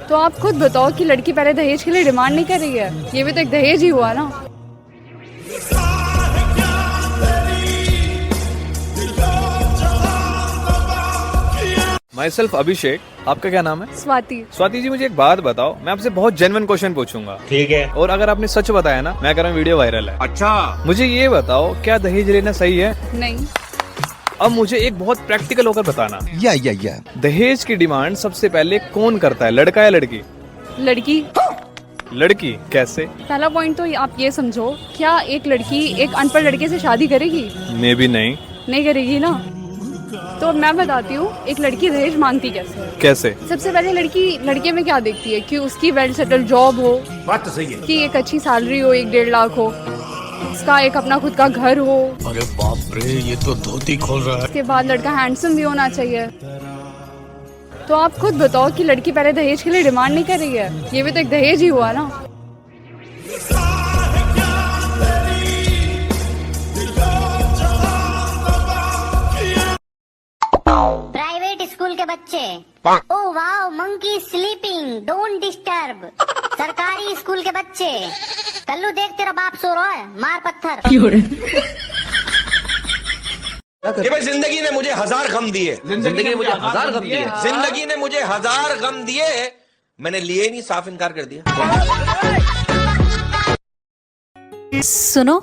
तो आप खुद बताओ कि लड़की पहले दहेज के लिए डिमांड नहीं कर रही है, ये भी तो एक दहेज ही हुआ ना। माई सेल्फ अभिषेक। आपका क्या नाम है? स्वाति। स्वाति जी मुझे एक बात बताओ, मैं आपसे बहुत जेन्युइन क्वेश्चन पूछूंगा। ठीक है। और अगर आपने सच बताया ना, मैं कह रहा हूँ वीडियो वायरल है। अच्छा मुझे ये बताओ, क्या दहेज लेना सही है? नहीं। अब मुझे एक बहुत प्रैक्टिकल होकर बताना। या दहेज की डिमांड सबसे पहले कौन करता है, लड़का या लड़की? लड़की। लड़की कैसे? पहला पॉइंट तो आप ये समझो, क्या एक लड़की एक अनपढ़ लड़के से शादी करेगी? मे भी नहीं। नहीं करेगी ना। तो मैं बताती हूँ एक लड़की दहेज मांगती कैसे है। कैसे? सबसे पहले लड़की लड़के में क्या देखती है कि उसकी वेल सेटल जॉब हो, बात तो सही है, कि एक अच्छी सैलरी हो, 1-1.5 लाख हो, उसका एक अपना खुद का घर हो। अरे बाप रे, ये तो धोती खोल रहा है। उसके बाद लड़का हैंडसम भी होना चाहिए। तो आप खुद बताओ कि लड़की पहले दहेज के लिए डिमांड नहीं कर रही है, ये भी तो एक दहेज ही हुआ ना। प्राइवेट स्कूल के बच्चे, oh wow monkey sleeping, don't disturb. सरकारी स्कूल के बच्चे, कल्लू देख तेरा बाप सो रहा है, मार पत्थर। ये भाई जिंदगी ने मुझे 1000 गम दिए, जिंदगी ने मुझे 1000 गम दिए, जिंदगी ने मुझे 1000 गम दिए, मैंने लिए नहीं, साफ इनकार कर दिया। सुनो,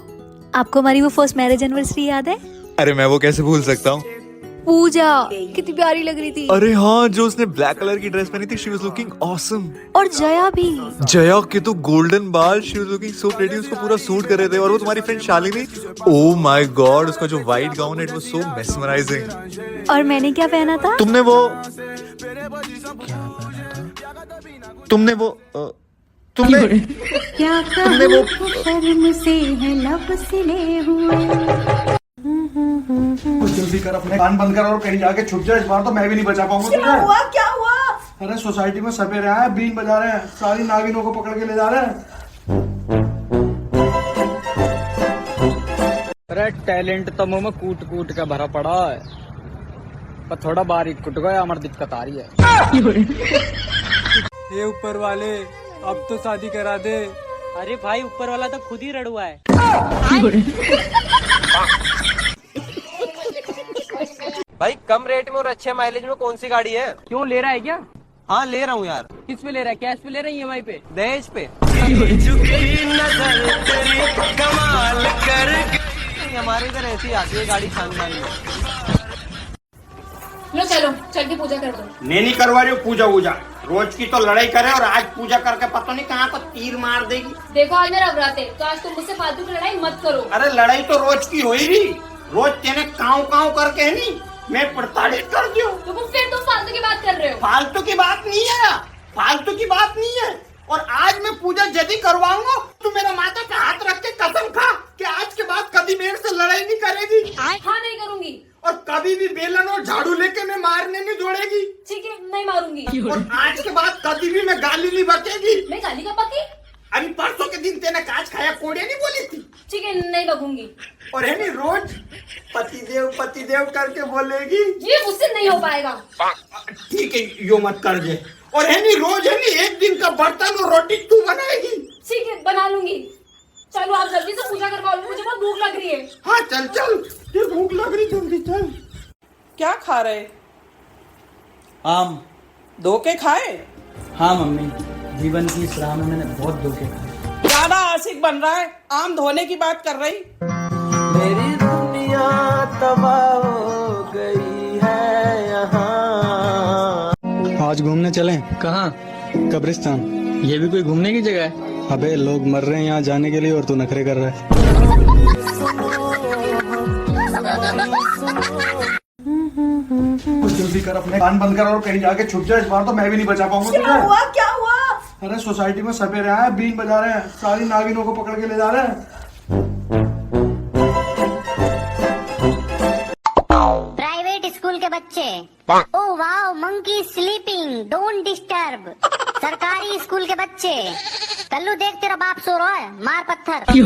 आपको हमारी वो फर्स्ट मैरिज एनिवर्सरी याद है? अरे मैं वो कैसे भूल सकता हूँ। पूजा कितनी प्यारी लग रही थी। अरे हाँ, जो उसने ब्लैक कलर की ड्रेस पहनी थी, शी वाज लुकिंग ऑसम। और जया भी। जया के तो गोल्डन बाल, she was looking so pretty, उसको पूरा सूट कर रहे थे। और वो तुम्हारी friend Shalini, oh my God, उसका जो व्हाइट गाउन है, इट वाज सो मेस्मराइजिंग। और मैंने क्या पहना था? तुमने वो क्या तुमने वो शर्म से है लब सिले हुए। कुछ जल्दी कर, अपने कान बंद कर और कहीं जाके छुप जाए। इस बार तो मैं भी नहीं बचा पाऊंगा तुझे। क्या हुआ? अरे सोसाइटी में सपेरे आए, बीन बजा रहे हैं, सारी नागिनों को पकड़ के ले जा रहे हैं। अरे टैलेंट तो मुंह में कूट कूट के भरा पड़ा है, पर थोड़ा बारीक कुट गया, हमारी दिक्कत आ रही है। ये ऊपर वाले अब तो शादी करा दे। अरे भाई ऊपर वाला तो खुद ही रड़ुआ है। भाई कम रेट में और अच्छे माइलेज में कौन सी गाड़ी है? क्यों ले रहा है क्या? हाँ ले रहा हूँ यार। किस पे ले रहा है? कैश पे ले रहा है, EMI पे? दहेज पे। हमारे इधर ऐसी आती है गाड़ी खानदान में। लो चलो, चल के पूजा कर दो। नहीं करवा रही हूँ पूजा वूजा, रोज की तो लड़ाई करे और आज पूजा करके पता नहीं कहाँ पर तीर मार देगी। देखो आज मेरा व्रत है, तो आज तुम मुझसे फालतू की लड़ाई मत करो। अरे लड़ाई तो रोज की हो ही रही, रोज तेने काव काव करके है नहीं मैं प्रताड़ित कर दियो। तो फिर तुम फालतू की बात कर रहे हो। फालतू की बात नहीं है, फालतू की बात नहीं है। और आज मैं पूजा यदि करवाऊंगा तो मेरा माता पे हाथ रख के कसम खा कि आज के बाद कभी मेरे से लड़ाई नहीं करेगी। हाँ नहीं करूंगी। और कभी भी बेलन और झाड़ू लेके मैं मारने नहीं दौड़ेगी। ठीक है, नहीं मारूंगी। और आज के बाद कभी भी मैं गाली नहीं बकेगी। मैं गाली का बकी? अभी परसों के दिन तेने काच खाया कोड़े नहीं बोली थी। ठीक है, नहीं बकूंगी। और है नहीं रोज पतिदेव करके बोलेगी। ये मुझसे नहीं हो पाएगा। ठीक है, यो मत कर दे। और है नहीं रोज है नहीं एक दिन का बर्तन और रोटी तू बनाएगी। ठीक है, बना लूंगी। चलो आप जल्दी से पूजा करवा लो, मुझे बहुत भूख लग रही है। हाँ चल चल, ये भूख लग रही, जल्दी चल। क्या खा रहे? आम। धो के खाए? हाँ मम्मी, जीवन की इस राह में मैंने बहुत धोखे खाए। ज्यादा आशिक बन रहा है, आम धोने की बात कर रही। मेरी दुनिया तबाह हो गई है यहाँ। आज घूमने चलें? कहाँ? कब्रिस्तान। ये भी कोई घूमने की जगह है? अबे लोग मर रहे हैं यहाँ जाने के लिए और तू नखरे कर रहा है। कुछ जल्दी कर, अपने कान बंद कर और कहीं जाके छुप जाए। इस बार तो मैं भी नहीं बचा पाऊंगा तुझे। क्या हुआ? अरे सोसाइटी में सपेरे आए, बीन बजा रहे हैं, सारी नागिनों को पकड़ के ले जा रहे हैं। प्राइवेट स्कूल के बच्चे। Oh wow, monkey sleeping, don't disturb. सरकारी स्कूल के बच्चे। कल्लू देख तेरा बाप सो रहा है, मार पत्थर।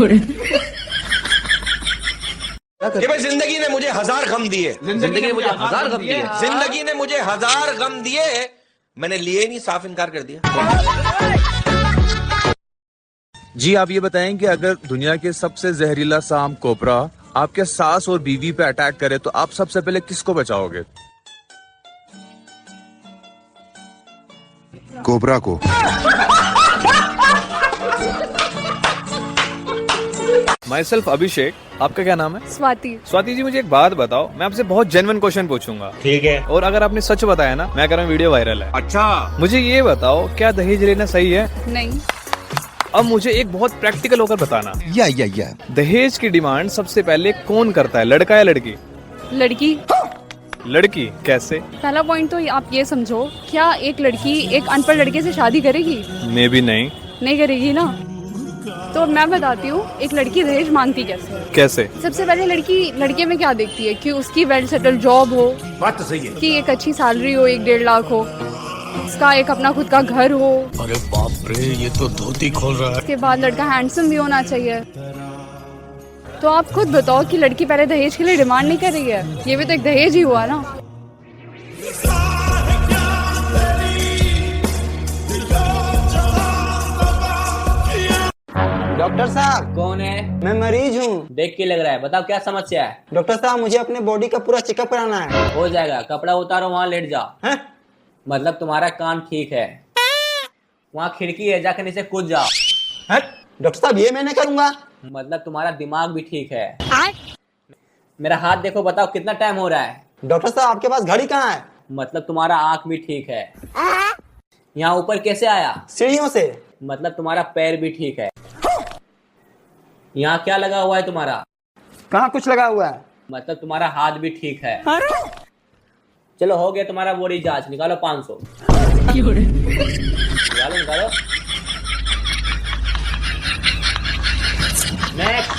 ये भाई जिंदगी ने मुझे 1000 गम दिए। जिंदगी ने मुझे 1000 गम दिए। जिंदगी ने मुझे 1000 गम दिए, मैंने लिए नहीं, साफ इनकार कर दिया। जी आप ये बताएं कि अगर दुनिया के सबसे जहरीला सांप कोबरा आपके सास और बीवी पे अटैक करे तो आप सबसे पहले किसको बचाओगे? कोबरा को। माई सेल्फ अभिषेक, आपका क्या नाम है? स्वाति। स्वाति जी मुझे एक बात बताओ, मैं आपसे बहुत जेन्युइन क्वेश्चन पूछूंगा। ठीक है। और अगर आपने सच बताया ना, मैं कह रहा हूँ वीडियो वायरल है। अच्छा। मुझे ये बताओ, क्या दहेज लेना सही है? नहीं। अब मुझे एक बहुत प्रैक्टिकल होकर बताना। या दहेज की डिमांड सबसे पहले कौन करता है, लड़का या लड़की? लड़की। लड़की कैसे? पहला पॉइंट तो आप ये समझो, क्या एक लड़की एक अनपढ़ लड़के से शादी करेगी? मे भी नहीं। नहीं करेगी ना। तो मैं बताती हूँ एक लड़की दहेज मांगती कैसे। सबसे पहले लड़की लड़के में क्या देखती है कि उसकी वेल सेटल जॉब हो। बात तो सही है। कि एक अच्छी सैलरी हो, 1-1.5 लाख हो, उसका एक अपना खुद का घर हो। अरे बाप रे, ये तो धोती खोल रहा है। उसके बाद लड़का हैंडसम भी होना चाहिए। तो आप खुद बताओ कि लड़की पहले दहेज के लिए डिमांड नहीं कर रही है, ये भी तो एक दहेज ही हुआ ना। डॉक्टर साहब। कौन है? मैं मरीज हूँ। देख के लग रहा है, बताओ क्या समस्या है? डॉक्टर साहब मुझे अपने बॉडी का पूरा चेकअप कराना है। हो जाएगा, कपड़ा उतारो, वहाँ लेट जाओ। है? मतलब तुम्हारा कान ठीक है, वहाँ खिड़की है, जाकर नीचे कूद जाओ। डॉक्टर साहब ये मैं नहीं करूँगा। मतलब तुम्हारा दिमाग भी ठीक है। मेरा हाथ देखो, बताओ कितना टाइम हो रहा है? डॉक्टर साहब आपके पास घड़ी कहाँ है? मतलब तुम्हारा आँख भी ठीक है। यहाँ ऊपर कैसे आया? सीढ़ियों से। मतलब तुम्हारा पैर भी ठीक है। यहाँ क्या लगा हुआ है तुम्हारा? कहाँ कुछ लगा हुआ है? मतलब तुम्हारा हाथ भी ठीक है। चलो हो गया तुम्हारा बॉडी जांच, निकालो 500। निकालो। नेक्स्ट।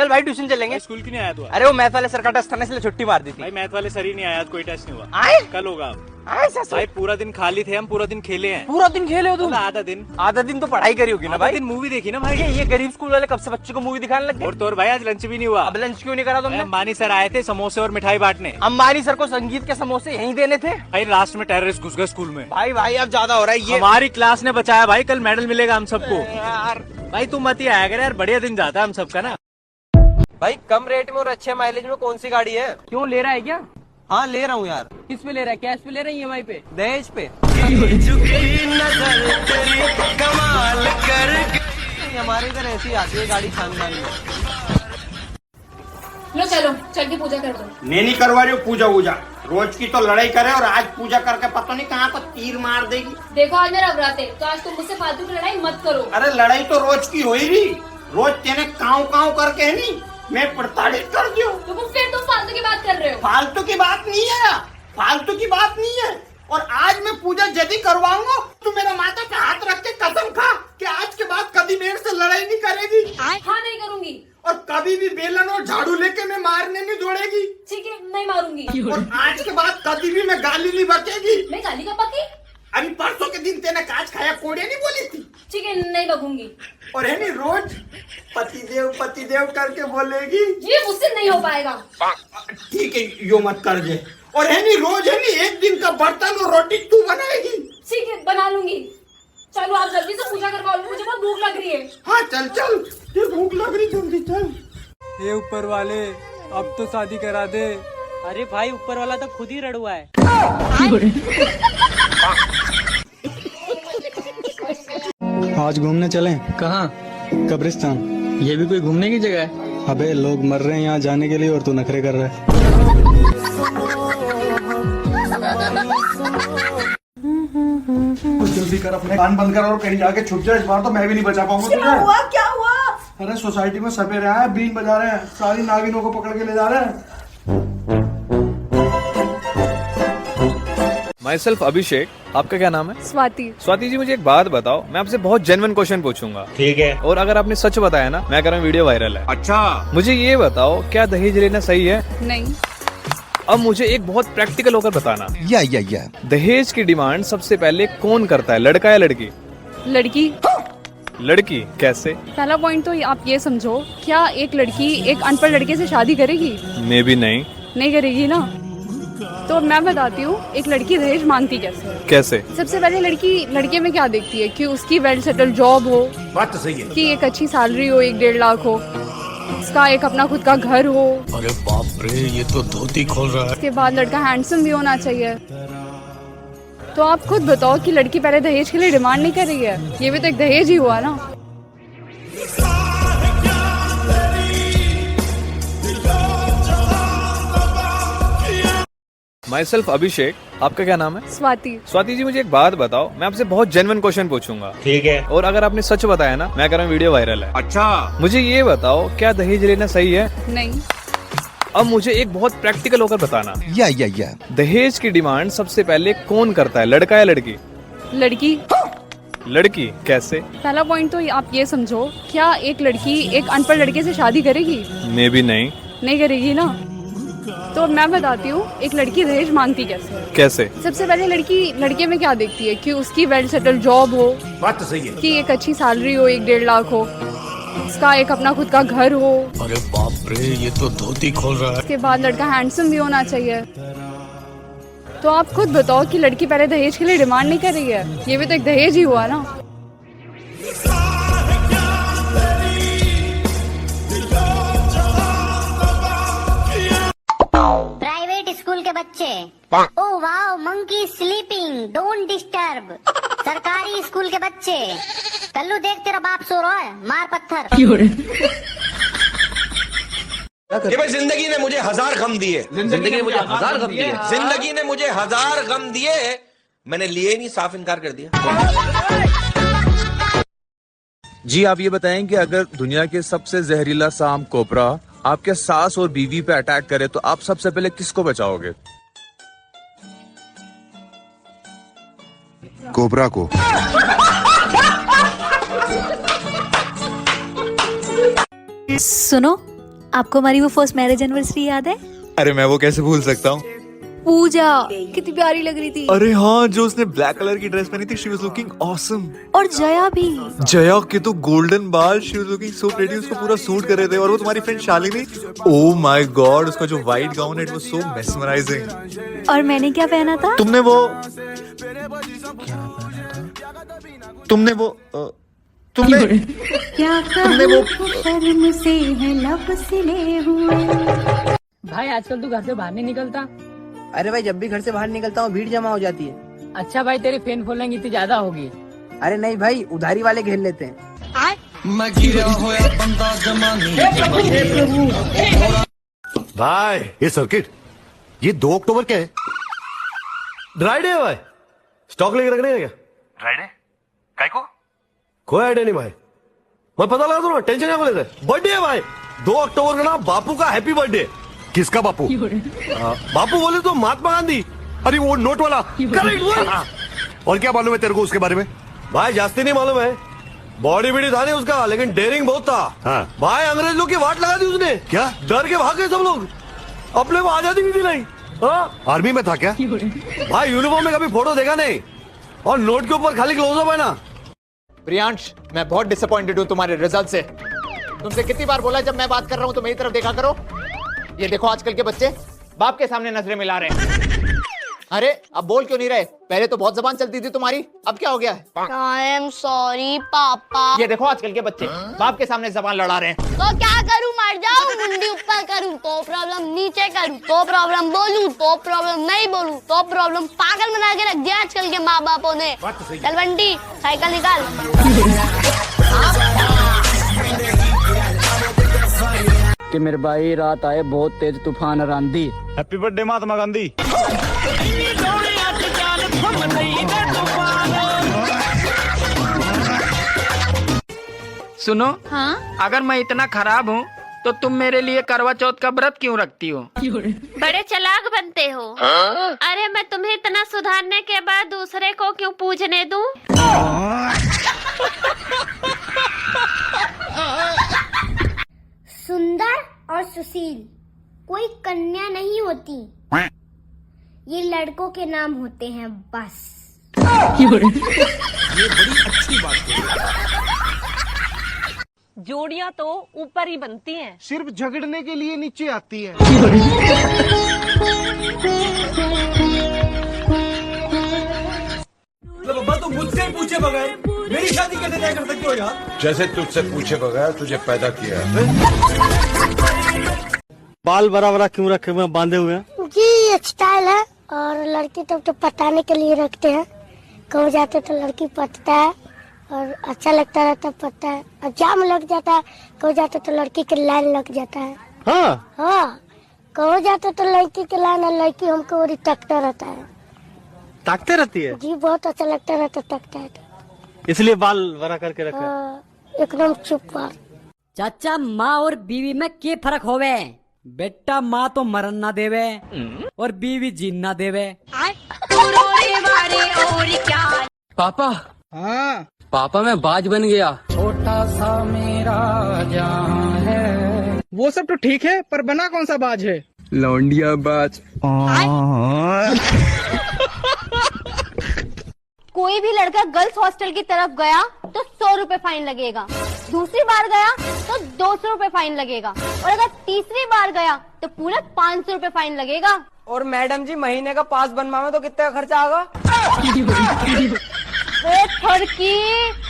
चल भाई ट्यूशन चलेंगे। स्कूल क्यों नहीं आया तू? अरे वो मैथ वाले सर का टेस्ट था ना, इसलिए छुट्टी मार दी थी। भाई मैथ वाले सर ही नहीं आया, आज कोई टेस्ट नहीं हुआ। आए कल होगा। भाई पूरा दिन खाली थे हम, पूरा दिन खेले हैं। पूरा दिन खेले हो तुम? आधा दिन। आधा दिन तो पढ़ाई करी होगी ना भाई। दिन मूवी देखी ना भाई। ये गरीब स्कूल वाले कब से बच्चों को मूवी दिखाने लग गए? और तो और भाई आज लंच भी नहीं हुआ। अब लंच क्यों नहीं करा तुमने? अंबानी सर आए थे समोसे और मिठाई बांटने। अंबानी सर को संगीत के समोसे यहीं देने थे। भाई लास्ट में टेररिस्ट घुस गए स्कूल में। भाई भाई अब ज्यादा हो रहा है ये। हमारी क्लास ने बचाया भाई, कल मेडल मिलेगा हम सबको। यार भाई तुम मत ही आया कर यार, बढ़िया दिन जाता है हम सबका ना। भाई कम रेट में और अच्छे माइलेज में कौन सी गाड़ी है? क्यों ले रहा है क्या? हाँ ले रहा हूँ यार। किस पे ले रहा है? कैश पे ले रहा है, EMI पे? दहेज पे। हमारे इधर ऐसी आती है गाड़ी खानदान में। लो चलो चल के पूजा कर दो। मैं नहीं करवा रही हूँ पूजा वूजा, रोज की तो लड़ाई करे और आज पूजा करके पता नहीं कहाँ पर तीर मार देगी। देखो आज मेरा व्रत है, तो आज तुम मुझसे फालतू की लड़ाई मत करो। अरे लड़ाई तो रोज की हो ही रही, रोज तेने काव काव करके है नहीं मैं प्रताड़ित कर दूं। तो फिर तुम फालतू की बात कर रहे हो। फालतू की बात नहीं है, फालतू की बात नहीं है। और आज मैं पूजा यदि करवाऊंगा तो मेरा माता पे हाथ रख के कसम खा कि आज के बाद कभी मेरे से लड़ाई नहीं करेगी। हाँ नहीं करूंगी। और कभी भी बेलन और झाड़ू लेके मैं मारने नहीं दौड़ेगी। ठीक है नहीं मारूंगी। और आज के बाद कभी भी मैं गाली नहीं बकेगी। मैं गाली कब बकी? अभी परसों के दिन तेने काच खाया कोड़े नहीं बोली थी। ठीक है नहीं बकूंगी। और है नहीं रोज पतिदेव करके बोलेगी। ये मुझसे नहीं हो पाएगा। ठीक है यो मत कर दे। और है नहीं रोज है नहीं एक दिन का बर्तन और रोटी तू बनाएगी। ठीक है बना लूंगी। चलो आप जल्दी से पूजा करवाओ, मुझे बहुत भूख लग रही है। हाँ चल चल, ये भूख लग रही, जल्दी चल। ये ऊपर वाले अब तो शादी करा दे। अरे भाई ऊपर वाला तो खुद ही रड़ुआ है। आज घूमने चलें? कहाँ? कब्रिस्तान। ये भी कोई घूमने की जगह है? अबे लोग मर रहे हैं यहाँ जाने के लिए और तू नखरे कर रहा है। जल्दी कर, अपने कान बंद कर और कहीं जाके छुप जाए। इस बार तो मैं भी नहीं बचा पाऊंगा। क्या हुआ क्या हुआ? अरे सोसाइटी में सपेरे आए, बीन बजा रहे हैं, सारी नागिनों को पकड़ के ले जा रहे हैं। माई सेल्फ अभिषेक, आपका क्या नाम है? स्वाति। स्वाति जी मुझे एक बात बताओ, मैं आपसे बहुत जेन्युइन क्वेश्चन पूछूंगा। ठीक है। और अगर आपने सच बताया ना, मैं कह रहा हूँ वीडियो वायरल है। अच्छा मुझे ये बताओ, क्या दहेज लेना सही है? नहीं। अब मुझे एक बहुत प्रैक्टिकल होकर बताना। या दहेज की डिमांड सबसे पहले कौन करता है, लड़का या लड़की? लड़की। लड़की कैसे? पहला पॉइंट तो आप ये समझो, क्या एक लड़की एक अनपढ़ लड़के से शादी करेगी? मे भी नहीं। नहीं करेगी ना। तो मैं बताती हूँ एक लड़की दहेज मांगती कैसे। सबसे पहले लड़की लड़के में क्या देखती है कि उसकी वेल सेटल जॉब हो, बात तो सही है, कि एक अच्छी सैलरी हो, 1-1.5 लाख हो, उसका एक अपना खुद का घर हो। अरे बाप रे, ये तो धोती खोल रहा है। उसके बाद लड़का हैंडसम भी होना चाहिए। तो आप खुद बताओ कि लड़की पहले दहेज के लिए डिमांड नहीं कर रही है, ये भी तो एक दहेज ही हुआ ना। माई सेल्फ अभिषेक, आपका क्या नाम है? स्वाति। स्वाति जी मुझे एक बात बताओ, मैं आपसे बहुत जेन्युइन क्वेश्चन पूछूंगा। ठीक है। और अगर आपने सच बताया ना, मैं कह रहा हूँ वीडियो वायरल है। अच्छा मुझे ये बताओ, क्या दहेज लेना सही है? नहीं। अब मुझे एक बहुत प्रैक्टिकल होकर बताना। या दहेज की डिमांड सबसे पहले कौन करता है, लड़का या लड़की? लड़की। लड़की कैसे? पहला पॉइंट तो आप ये समझो, क्या एक लड़की एक अनपढ़ लड़के से शादी करेगी? मे भी नहीं। नहीं करेगी ना। तो मैं बताती हूँ एक लड़की दहेज मांगती कैसे। सबसे पहले लड़की लड़के में क्या देखती है कि उसकी वेल सेटल जॉब हो, बात तो सही है, कि एक अच्छी सैलरी हो, 1-1.5 लाख हो, उसका एक अपना खुद का घर हो। अरे बाप रे, ये तो धोती खोल रहा है। उसके बाद लड़का हैंडसम भी होना चाहिए। तो आप खुद बताओ कि लड़की पहले दहेज के लिए डिमांड नहीं कर रही है, ये भी तो एक दहेज ही हुआ ना। प्राइवेट स्कूल के बच्चे, oh wow monkey sleeping, don't disturb. सरकारी स्कूल के बच्चे, कल्लू देख तेरा बाप सो रहा है, मार पत्थर। ये भाई जिंदगी ने मुझे 1000 गम दिए। जिंदगी ने मुझे 1000 गम दिए। जिंदगी ने मुझे 1000 गम दिए, मैंने लिए नहीं, साफ इनकार कर दिया। जी आप ये बताएं कि अगर दुनिया के सबसे जहरीला सांप कोबरा आपके सास और बीवी पे अटैक करे तो आप सबसे पहले किसको बचाओगे? कोबरा को। सुनो, आपको हमारी वो फर्स्ट मैरिज एनिवर्सरी याद है? अरे मैं वो कैसे भूल सकता हूँ। पूजा कितनी प्यारी लग रही थी। अरे हाँ, जो उसने ब्लैक कलर की ड्रेस पहनी थी, शी वाज लुकिंग ऑसम। और जया भी। जया के तो गोल्डन बाल, she was looking so pretty, उसको पूरा सूट कर रहे थे। और वो तुम्हारी friend Shalini, oh my God, उसका जो व्हाइट गाउन है, इट वाज सो मेस्मराइजिंग। और मैंने क्या पहना था? तुमने वो तुमने वो भाई आजकल तू घर से बाहर नहीं निकलता? अरे भाई जब भी घर से बाहर निकलता हूँ भीड़ जमा हो जाती है। अच्छा भाई तेरी फैन फॉलोइंग इतनी ज्यादा होगी? अरे नहीं भाई, उधारी वाले घेर लेते हैं। भाई ये सर्किट, ये 2 अक्टूबर क्या है? ड्राई डे है भाई, स्टॉक लेके रखने का क्या? ड्राई डे काय को? कोई आइडिया नहीं भाई, मैं पता लगा दूंगा, टेंशन क्या लेते? बर्थडे है भाई 2 अक्टूबर का ना, बापू का हैप्पी बर्थडे। किसका बापू? बापू बोले तो महात्मा गांधी, अरे वो नोट वाला। करेक्ट वो। और क्या मालूम है तेरे को उसके बारे में? भाई जास्ती नहीं मालूम है, बॉडी बीडी था नहीं उसका, लेकिन डेयरिंग बहुत था। हाँ। भाई अंग्रेज लोग की वाट लगा दी उसने। क्या? डर के भाग गए सब लोग, अपने को आजादी भी दी नहीं। हाँ? आर्मी में था क्या? भाई यूनिफॉर्म में कभी फोटो देखा नहीं, और नोट के ऊपर खाली क्लोजअप है ना। प्रियांश, मैं बहुत डिसअपॉइंटेड हूँ तुम्हारे रिजल्ट से। तुमसे कितनी बार बोला जब मैं बात कर रहा हूँ तो मेरी तरफ देखा करो। ये देखो आजकल के बच्चे बाप के सामने नजरें मिला रहे हैं। अरे अब बोल क्यों नहीं रहे? पहले तो बहुत जबान चलती थी तुम्हारी, अब क्या हो गया है? आई एम सॉरी पापा। ये देखो आजकल के बच्चे बाप के सामने जबान लड़ा रहे हैं। तो क्या करूं, मर जाऊं? मुंडी ऊपर करूं तो प्रॉब्लम, नीचे करूं तो प्रॉब्लम, बोलूं तो प्रॉब्लम, नहीं बोलूं तो प्रॉब्लम। पागल बना के रख दिया आजकल के माँ बापों ने। चल बंटी साइकिल निकाल। कि मेरे भाई रात आए बहुत तेज तूफान और आंधी। Happy birthday Mahatma Gandhi. सुनो, हाँ? अगर मैं इतना खराब हूँ तो तुम मेरे लिए करवा चौथ का व्रत क्यों रखती हो? बड़े चालाक बनते हो। अरे मैं तुम्हें इतना सुधारने के बाद दूसरे को क्यों पूजने दूं? सुंदर और सुशील कोई कन्या नहीं होती, ये लड़कों के नाम होते हैं बस। ये बड़ी अच्छी बात है। जोड़ियां तो ऊपर ही बनती हैं, सिर्फ झगड़ने के लिए नीचे आती है। तो मुझसे पूछे बगैर मेरी शादी कैसे तय कर सकते हो यार? जैसे तुझसे पूछे बगैर तुझे पैदा किया। बाल बड़ा बड़ा क्यों रखे हुए हैं, बांधे हुए हैं? जी स्टाइल है, और लड़की तो पटाने के लिए रखते हैं। कहो जाते तो लड़की पटता है और अच्छा लगता रहता पटता है, और जाम लग जाता है। कहो जाते तो लड़की के लाइन लग जाता है। हाँ हाँ, कहो जाते तो लड़की के लाइन, और लड़की हमको और टकता रहता है। ताकते रहती है जी, बहुत अच्छा लगता रहता टकता है तो। इसलिए बाल बड़ा करके रखे। एकदम चुप कर। चाचा माँ और बीवी में क्या फर्क होवे? बेटा माँ तो मरन ना देवे और बीवी जीन ना देवे। पापा, हाँ पापा मैं बाज बन गया। छोटा सा मेरा जहां है। वो सब तो ठीक है, पर बना कौन सा बाज है? लौंडिया बाज। कोई भी लड़का गर्ल्स हॉस्टल की तरफ गया तो 100 रुपए फाइन लगेगा, दूसरी बार गया तो 200 रुपए फाइन लगेगा, और अगर तीसरी बार गया तो पूरा 500 रुपए फाइन लगेगा। और मैडम जी महीने का पास बनवावे तो कितना खर्चा आगा? थर्की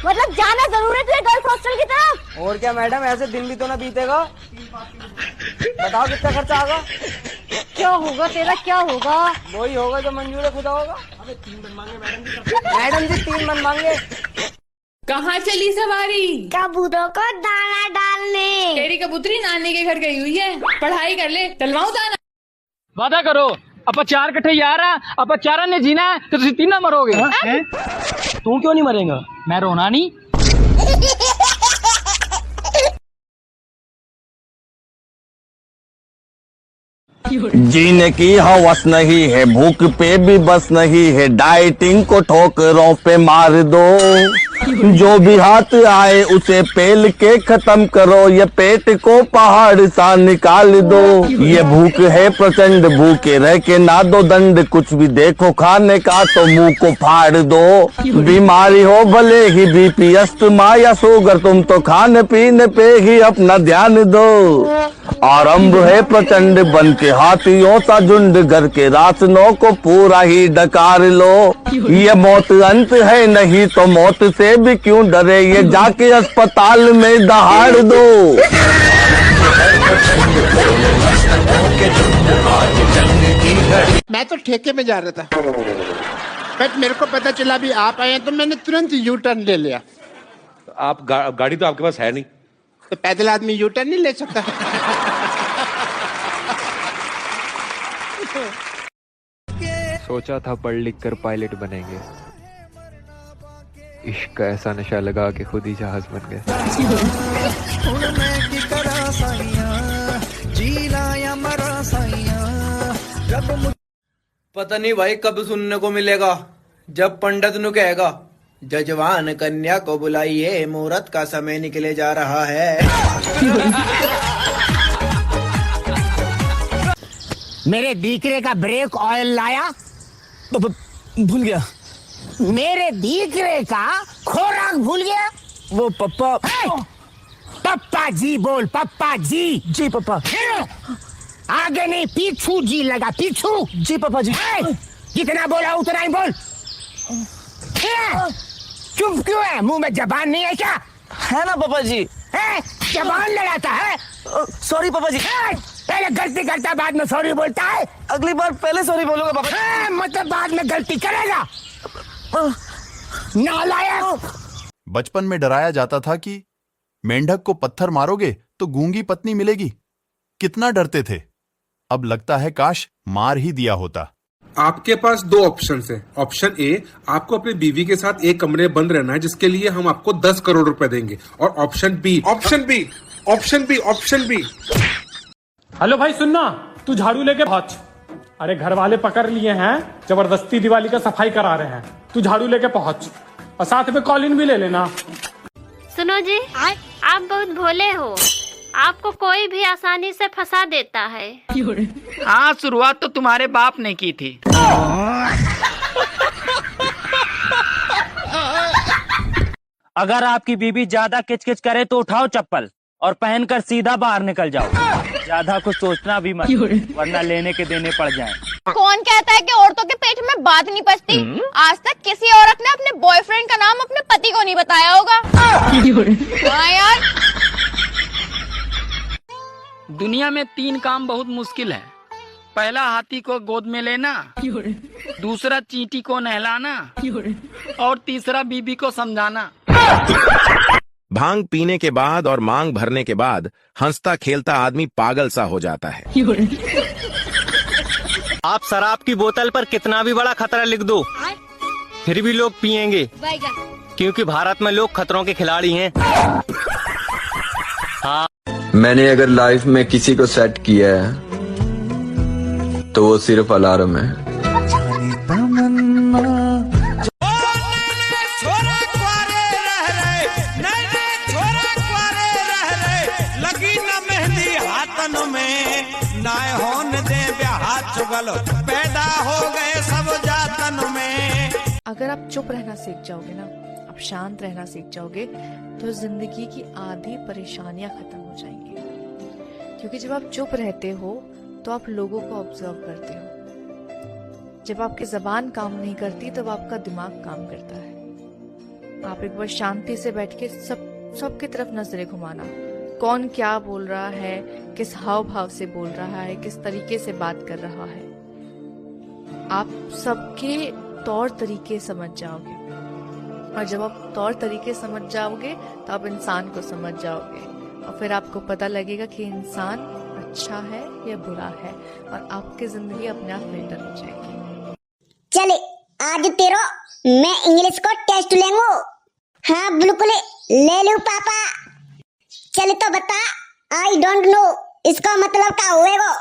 मतलब जाना जरूर है तुझे गर्ल्स हॉस्टल की तरफ? और क्या मैडम, ऐसे दिन भी तो ना बीतेगा। बताओ कितना खर्चा आगा? क्या होगा तेरा, क्या होगा? वही होगा जो मंजूर है खुदा होगा। अबे 3 मन मांगे मैडम जी 3 मन मांगे। कहाँ चली सवारी? कबूतरों को दाना डालने। तेरी कबूतरी नानी के घर गई हुई है, पढ़ाई कर ले, तलवाऊं दाना। वादा करो, अपा 4 कट्ठे यार अपा 4 ने जीना है तो तुम 3 मरोगे। तू क्यों नहीं मरेगा? मैं रोना नहीं। जीने की हवस नहीं है, भूख पे भी बस नहीं है, डाइटिंग को ठोकरों पे मार दो। जो भी हाथ आए उसे पेल के खत्म करो, ये पेट को पहाड़ सा निकाल दो। ये भूख है प्रचंड, भूखे रह के ना दो दंड, कुछ भी देखो खाने का तो मुंह को फाड़ दो। बीमारी हो भले ही बीपी अस्थमा या शुगर, तुम तो खाने पीने पे ही अपना ध्यान दो। आरंभ है प्रचंड, बन के हाथियों सा झुंड, घर के राशनों को पूरा ही डकार लो। ये मौत अंत है नहीं तो मौत से भी क्यों डरे, ये जाके अस्पताल में दहाड़ दो। मैं तो ठेके में जा रहा था, बट मेरे को पता चला अभी आप आए हैं तो मैंने तुरंत यू टर्न ले लिया। आप गाड़ी तो आपके पास है नहीं, तो पैदल आदमी यू टर्न नहीं ले सकता। सोचा था पढ़ लिख कर पायलट बनेंगे, इश्क का ऐसा नशा लगा के खुद ही जहाज बन गए। पता नहीं भाई कब सुनने को मिलेगा, जब पंडित नु कहेगा जजवान कन्या को बुलाइए, मुहूर्त का समय निकले जा रहा है। मेरे दीकरे का ब्रेक ऑयल लाया, भूल गया। मेरे दीकरे का खोराक भूल गया। वो पप्पा। पप्पा जी बोल, पप्पा जी। जी पापा। आगे नहीं पीछू जी लगा, पीछू। जी पापा जी। जितना बोला उतना ही बोल। चुप क्यों है, मुंह में जबान नहीं है क्या? है ना पापा जी। जबान लड़ाता है। सॉरी पापा जी। पहले गलती करता बाद में सॉरी बोलता है। अगली बार पहले सॉरी बोलूंगा पापा जी। मतलब बाद में गलती करेगा, नालायक। बचपन में डराया जाता था कि मेंढक को पत्थर मारोगे तो गूंगी पत्नी मिलेगी। कितना डरते थे, अब लगता है काश मार ही दिया होता। आपके पास दो ऑप्शन है। ऑप्शन ए, आपको अपनी बीवी के साथ एक कमरे में बंद रहना है, जिसके लिए हम आपको 10 करोड़ रुपए देंगे। और option B, option B, option B, option B. Hello भाई सुनना, तू झाड़ू लेके पहुंच। अरे घर वाले पकड़ लिए हैं, जबरदस्ती दिवाली का सफाई करा रहे हैं, तू झाड़ू लेके पहुंच और साथ में कॉलिन भी ले लेना। सुनो जी, आप बहुत भोले हो, आपको कोई भी आसानी से फंसा देता है। हाँ, शुरुआत तो तुम्हारे बाप ने की थी। अगर आपकी बीबी ज्यादा किचकिच करे तो उठाओ चप्पल और पहनकर सीधा बाहर निकल जाओ। ज्यादा कुछ सोचना भी मत, वरना लेने के देने पड़ जाएं। कौन कहता है कि औरतों के पेट में बात नहीं पचती? आज तक किसी औरत ने अपने बॉयफ्रेंड का नाम अपने पति को नहीं बताया होगा। हाँ यार। दुनिया में 3 काम बहुत मुश्किल है। पहला, हाथी को गोद में लेना, दूसरा, चींटी को नहलाना, और तीसरा, बीबी को समझाना। भांग पीने के बाद और मांग भरने के बाद हंसता खेलता आदमी पागल सा हो जाता है। आप शराब की बोतल पर कितना भी बड़ा खतरा लिख दो, फिर भी लोग पिएंगे, क्योंकि भारत में लोग खतरों के खिलाड़ी हैं। हाँ, मैंने अगर लाइफ में किसी को सेट किया है तो वो सिर्फ अलार्म है। लगी न मेहंदी हाथन में, नाय होन दे ब्याह चुगल, पैदा हो गए सब जातन में। अगर आप चुप रहना सीख जाओगे ना, आप शांत रहना सीख जाओगे, तो जिंदगी की आधी परेशानियां खत्म हो जाएंगी। क्योंकि जब आप चुप रहते हो तो आप लोगों को ऑब्जर्व करते हो। जब आपकी जबान काम नहीं करती तब आपका दिमाग काम करता है। आप एक बार शांति से बैठ के सबकी तरफ नजरें घुमाना, कौन क्या बोल रहा है, किस हाव भाव से बोल रहा है, किस तरीके से बात कर रहा है, आप सबके तौर तरीके समझ जाओगे। और जब आप तौर तरीके समझ जाओगे तो आप इंसान को समझ जाओगे, और फिर आपको पता लगेगा कि इंसान अच्छा है या बुरा है, और आपकी जिंदगी अपने आप बेहतर हो जाएगी। चले आज तेरा मैं इंग्लिश को टेस्ट लेंगो। हाँ बिल्कुल ले लूं पापा। चले तो बता, आई डोंट नो इसका मतलब क्या हुएगा?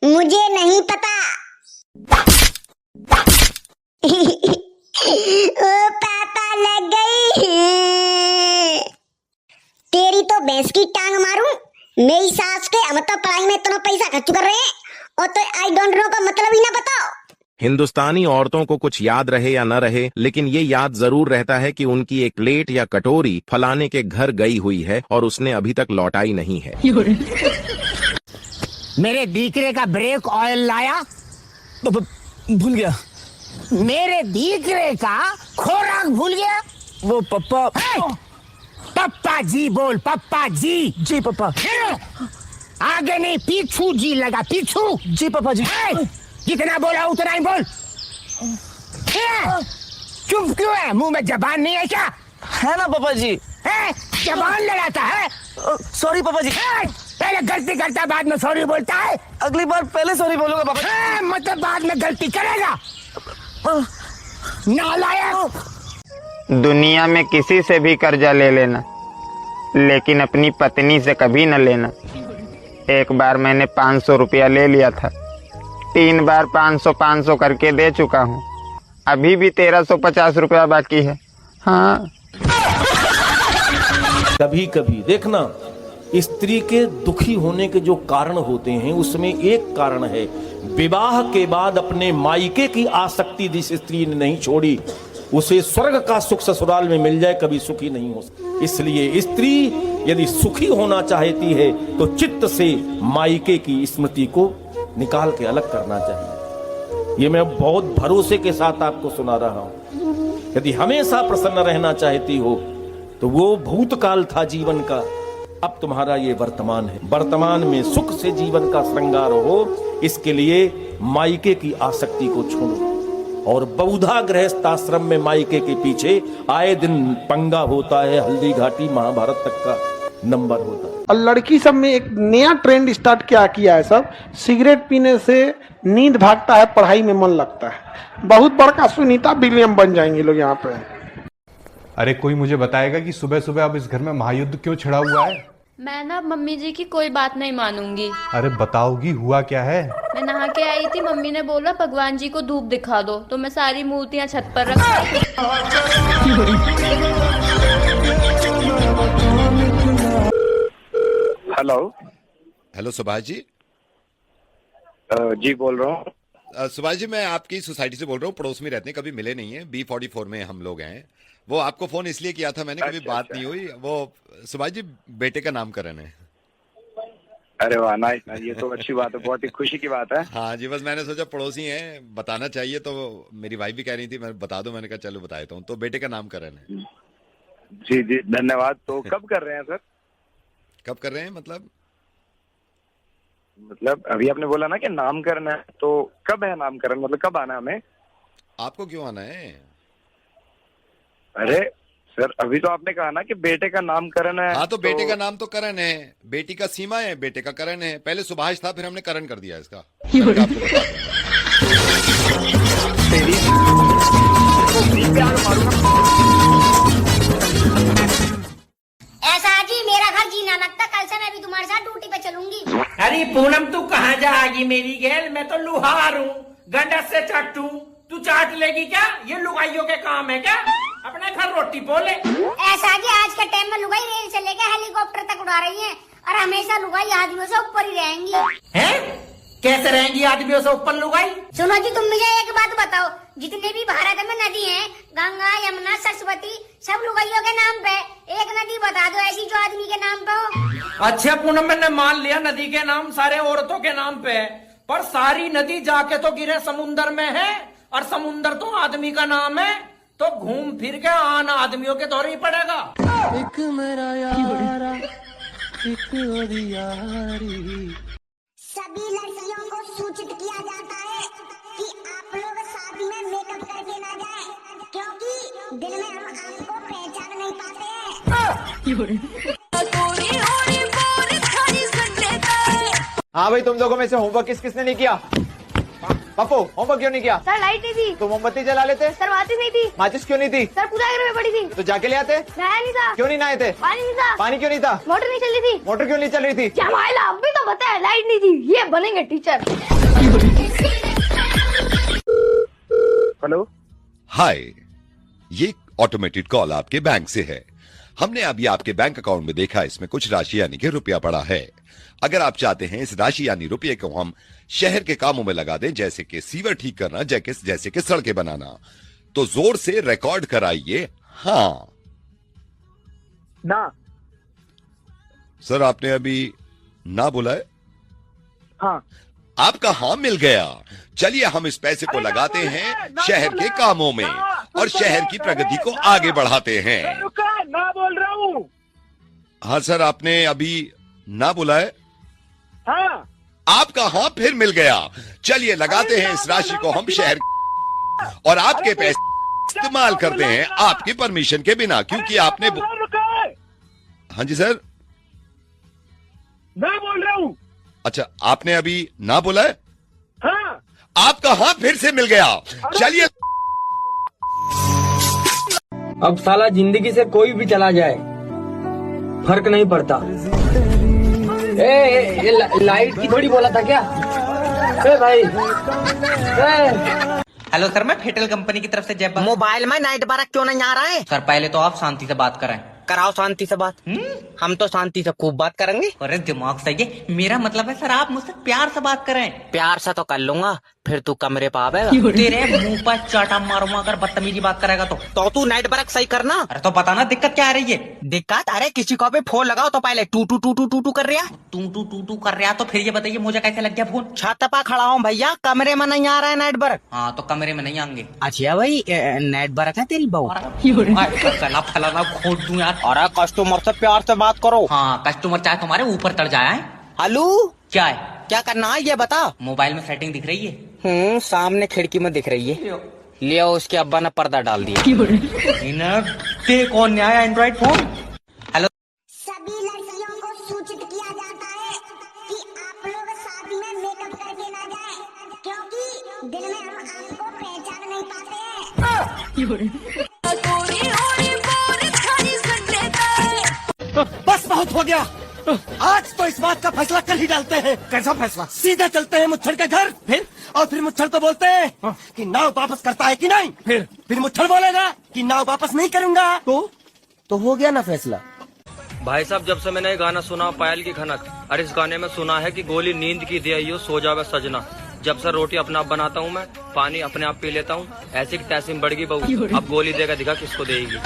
मुझे नहीं पता। ओ पापा लग गई। तेरी तो भैंस की टांग मारूं। मेरी सास के हम तो पढ़ाई में इतना पैसा खर्च कर रहे हैं और तो आई डोंट नो का मतलब ही ना बताओ। हिंदुस्तानी औरतों को कुछ याद रहे या न रहे, लेकिन ये याद जरूर रहता है कि उनकी एक प्लेट या कटोरी फलाने के घर गई हुई है और उसने अभी तक लौटाई नहीं है। मेरे दीकरे का ब्रेक ऑयल लाया, भूल गया। मेरे दीकरे का खोराक भूल गया। वो पप्पा। पप्पा जी बोल, पप्पा जी। जी पापा। आगे नहीं पीछू जी लगा, पीछू। जी पापा जी। जितना बोला उतना ही बोल। चुप क्यों है? मुंह में जबान नहीं है क्या? है ना पापा जी। है? जबान लड़ाता है? सॉरी पापा जी। पहले गलती करता है बाद में सॉरी बोलता है। अगली बार पहले सॉरी बोलूंगा पापा। मतलब बाद में गलती करेगा। नालायक। दुनिया में किसी से भी कर्जा ले लेना, लेकिन अपनी पत्नी से कभी न लेना। एक बार मैंने 500 रुपया ले लिया था, 3 बार 500 करके दे चुका हूँ। अभी भी 1350 रुपया बाकी है। हाँ, कभी कभी देखना, स्त्री के दुखी होने के जो कारण होते हैं उसमें एक कारण है, विवाह के बाद अपने मायके की आसक्ति जिस स्त्री ने नहीं छोड़ी, उसे स्वर्ग का सुख ससुराल में मिल जाए कभी सुखी नहीं हो सकती। इसलिए स्त्री यदि सुखी होना चाहती है तो चित्त से मायके की स्मृति को निकाल के अलग करना चाहिए। ये मैं बहुत भरोसे के साथ आपको सुना रहा हूं। यदि हमेशा प्रसन्न रहना चाहती हो तो वो भूतकाल था जीवन का, अब तुम्हारा ये वर्तमान है। वर्तमान में सुख से जीवन का श्रृंगार हो, इसके लिए मायके की आसक्ति को छोड़ो। और बहुधा गृहस्थाश्रम में मायके के पीछे आए दिन पंगा होता है, हल्दी घाटी महाभारत तक का नंबर होता है। और लड़की सब में एक नया ट्रेंड स्टार्ट क्या किया है सब, सिगरेट पीने से नींद भागता है, पढ़ाई में मन लगता है। बहुत बड़का सुनीता विलियम बन जाएंगे लोग यहाँ पे। अरे कोई मुझे बताएगा कि सुबह सुबह अब इस घर में महायुद्ध क्यों छिड़ा हुआ है? मैं ना मम्मी जी की कोई बात नहीं मानूंगी। अरे बताओगी हुआ क्या है? मैं नहा के आई थी, मम्मी ने बोला भगवान जी को धूप दिखा दो, तो मैं सारी मूर्तियां छत पर रख। Hello hello Subhash ji. जी बोल रहा हूँ। सुभाष जी, मैं आपकी सोसाइटी से बोल रहा हूँ, पड़ोस में रहते हैं, कभी मिले नहीं है। B44 में हम लोग हैं। वो आपको फोन इसलिए किया था मैंने, कभी बात नहीं हुई। वो सुभाष जी, बेटे का नामकरण है। अरे वाह, नाइस, ये तो अच्छी बात है, बहुत ही खुशी की बात है। हाँ जी, बस मैंने सोचा पड़ोसी हैं, बताना चाहिए। तो मेरी वाइफ भी कह रही थी मैं बता दूं, मैंने कहा चलो बता देता हूँ। तो बेटे का नामकरण है। जी जी धन्यवाद। तो कब कर रहे हैं सर? कब कर रहे हैं मतलब अभी आपने बोला ना कि नामकरण है, तो कब है नामकरण? मतलब कब आना है हमें? आपको क्यों आना है? अरे सर, अभी तो आपने कहा ना कि बेटे का नामकरण है। हाँ, तो बेटे का नाम तो करण है, बेटी का सीमा है, बेटे का करण है। पहले सुभाष था, फिर हमने करण कर दिया इसका। ऐसा जी मेरा घर जीना लगता, कल से मैं भी तुम्हारे साथ ड्यूटी पे चलूंगी। अरे पूनम, तू कहाँ जाएगी मेरी गैल? मैं तो लुहार हूँ, गंडस से चट्टू। तू चाट लेगी क्या? ये लुगाइयों के काम है क्या? अपने घर रोटी पोले। ऐसा जी आज के टाइम में लुगाई रेल से लेकर हेलीकॉप्टर तक उड़ा रही है, और हमेशा लुगाई आदमियों से ऊपर ही रहेंगी। हैं? कैसे रहेंगी आदमियों से ऊपर लुगाई? सुनो जी, तुम मुझे एक बात बताओ, जितने भी भारत में नदी हैं, गंगा, यमुना, सरस्वती, सब लुगाइयों के नाम पे। एक नदी बता दो ऐसी जो आदमी के नाम पे हो। अच्छा पूनम, मैंने मान लिया नदी के नाम सारे औरतों के नाम पे है, पर सारी नदी जाके तो गिरे समुन्दर में है, और समुन्दर तो आदमी का नाम है, तो घूम फिर के आना आदमियों के दौरे ही पड़ेगा। एक मेरा यारा, एक ओरी यारी। सभी लड़कियों को सूचित किया जाता है कि आप लोग शादी में मेकअप करके ना जाएं, क्योंकि दिन में हम आपको पहचान नहीं पाते हैं। हाँ भाई, तुम लोगों में से होमवर्क किस किसने नहीं किया? पप्पू, होमवर्क क्यों नहीं किया? सर लाइट नहीं थी। तो मोमबत्ती जला लेते। सर माचिस नहीं थी। माचिस क्यों नहीं थी? सर पूजा घर में पड़ी थी। तो जाके ले आते। नहाया नहीं था। क्यों नहीं नहाए थे? पानी नहीं था। पानी क्यों नहीं था? मोटर नहीं चल रही थी। मोटर क्यों नहीं चल रही थी? क्या मायला, अब भी तो बताया लाइट नहीं थी। ये बनेंगे टीचर। हेलो, हाय, ये ऑटोमेटेड कॉल आपके बैंक से है। हमने अभी आपके बैंक अकाउंट में देखा, इसमें कुछ राशि यानी कि रुपया पड़ा है। अगर आप चाहते हैं इस राशि यानी रुपये को हम शहर के कामों में लगा दें, जैसे कि सीवर ठीक करना, जैसे कि सड़कें बनाना, तो जोर से रिकॉर्ड कराइए हाँ ना। सर आपने अभी ना बोला है? हाँ। आपका हाँ मिल गया। चलिए हम इस पैसे को लगाते हैं शहर के कामों में और शहर की प्रगति को आगे बढ़ाते हैं। ना बोल रहा हूँ। हाँ सर आपने अभी ना बोला है? हाँ। आपका हाँ फिर मिल गया। चलिए लगाते हैं इस राशि को हम शहर और आपके पैसे इस्तेमाल करते हैं आपकी परमिशन के बिना, क्योंकि आपने हाँ जी सर ना बोल रहा हूँ। अच्छा आपने अभी ना बोला है? हाँ। आपका हाँ फिर से मिल गया। चलिए अब साला जिंदगी से कोई भी चला जाए फर्क नहीं पड़ता। ये लाइट की थोड़ी बोला था क्या? भाई हेलो सर, मैं फेटल कंपनी की तरफ से जय। मोबाइल में नाइट बारह क्यों नहीं आ रहा है? सर पहले तो आप शांति से बात करें। कराओ शांति से बात। हम तो शांति से खूब बात करेंगे। अरे दिमाग सही है, मेरा मतलब है सर आप मुझसे प्यार से बात करें। प्यार से तो कर लूंगा, फिर तू कमरे पे आवेगा। तेरे मुंह पर चाटा मारूंगा अगर बदतमीजी बात करेगा तो तू नाइट बरक सही करना। अरे तो पता ना दिक्कत क्या आ रही है? दिक्कत? अरे किसी को भी फोन लगाओ तो पहले टू टू टू टू टू टू कर रहा। टू कर रहा, तो फिर ये बताइए मुझे कैसे लग गया फोन? छत पर खड़ा हूँ भैया, कमरे में नहीं आ रहा है नाइट बरक। हाँ तो कमरे में नहीं आएंगे। अच्छा भाई नाइट बरक है तेरी बहू? चला फलाना खोट दूं यार। अरे कस्टमर से प्यार से बात करो। हाँ कस्टमर चाहे तुम्हारे ऊपर चढ़ जाए। हेलो क्या है? क्या करना है ये बता। मोबाइल में सेटिंग दिख रही है? सामने खिड़की में दिख रही है। लिया उसके अब्बा ने पर्दा डाल दिया। कौन नया एंड्रॉइड फोन? हेलो। सभी लड़कियों को सूचित किया जाता है कि आप लोग शादी में मेकअप करके ना जाएं, क्योंकि दिन में हम आपको पहचान नहीं पाते हैं। बस बहुत हो गया। आज तो इस बात का फैसला कर ही डालते हैं। कैसा फैसला? सीधे चलते हैं मुच्छड़ के घर, फिर मुच्छड़ तो बोलते हैं कि नाव वापस करता है कि नहीं। फिर मुच्छड़ बोलेगा कि नाव वापस नहीं करूंगा। तो हो गया ना फैसला। भाई साहब जब से मैंने ये गाना सुना पायल की खनक, और इस गाने में सुना है कि गोली नींद की दे आइयो सो जावे सजना। जब से रोटी अपने आप बनाता हूँ मैं, पानी अपने आप पी लेता हूँ, ऐसी तैसीम बढ़ गई बहू। अब गोली देगा दिखा किसको देगी।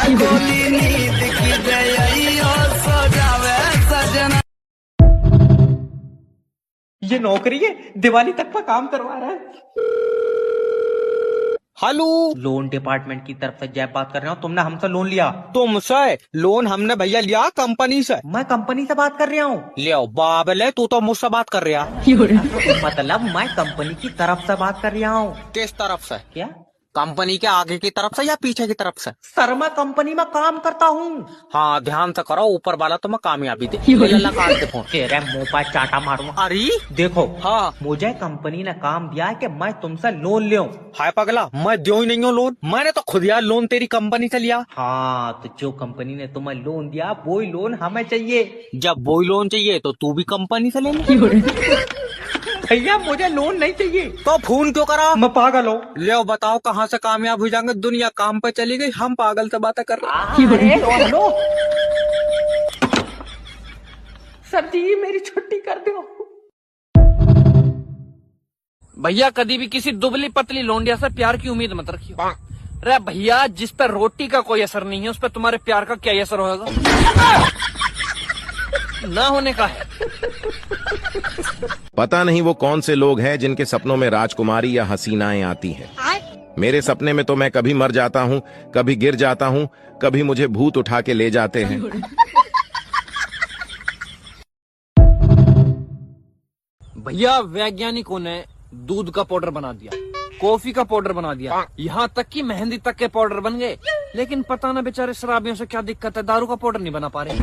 ये नौकरी है, दिवाली तक का काम करवा रहा है। हेलो, लोन डिपार्टमेंट की तरफ से जय बात कर रहे हो। तुमने हमसे लोन लिया? तुमसे लोन हमने भैया लिया कंपनी से। मैं कंपनी से बात कर रहा हूँ। लियो बाबले, तू तो मुझसे बात कर रहा। मतलब मैं कंपनी की तरफ से बात कर रहा हूँ। किस तरफ से? क्या कंपनी के आगे की तरफ से या पीछे की तरफ से? सर मैं कंपनी में काम करता हूँ। हाँ ध्यान से करो, ऊपर वाला तुम्हें कामयाबी दे। काट दे फोन। तेरे मुंह पर चाटा मारूंगा। अरे देखो, हाँ मुझे कंपनी ने काम दिया है कि मैं तुमसे लोन लूं। हाय पगला, मैं दो ही नहीं हूँ लोन। मैंने तो खुद यार लोन तेरी कंपनी से लिया। हाँ तो जो कंपनी ने तुम्हें लोन दिया वही लोन हमें चाहिए। जब वही लोन चाहिए तो तू भी कंपनी से ले ले। भैया मुझे लोन नहीं चाहिए। तो फोन क्यों करा? मैं पागल हूँ। ले बताओ कहाँ से कामयाब हो जाएंगे? दुनिया काम पे चली गई, हम पागल से बातें कर रहे हैं। सर जी मेरी छुट्टी कर दो। भैया कभी भी किसी दुबली पतली लोंडिया से प्यार की उम्मीद मत रखियो। अरे भैया जिस पर रोटी का कोई असर नहीं है उस पर तुम्हारे प्यार का क्या असर होगा? ना होने का है। पता नहीं वो कौन से लोग हैं जिनके सपनों में राजकुमारी या हसीनाएं आती हैं। मेरे सपने में तो मैं कभी मर जाता हूँ, कभी गिर जाता हूँ, कभी मुझे भूत उठा के ले जाते हैं। भैया वैज्ञानिकों ने दूध का पाउडर बना दिया, कॉफी का पाउडर बना दिया, यहाँ तक कि मेहंदी तक के पाउडर बन गए। लेकिन पता ना बेचारे शराबियों से क्या दिक्कत है, दारू का पाउडर नहीं बना पा रहे।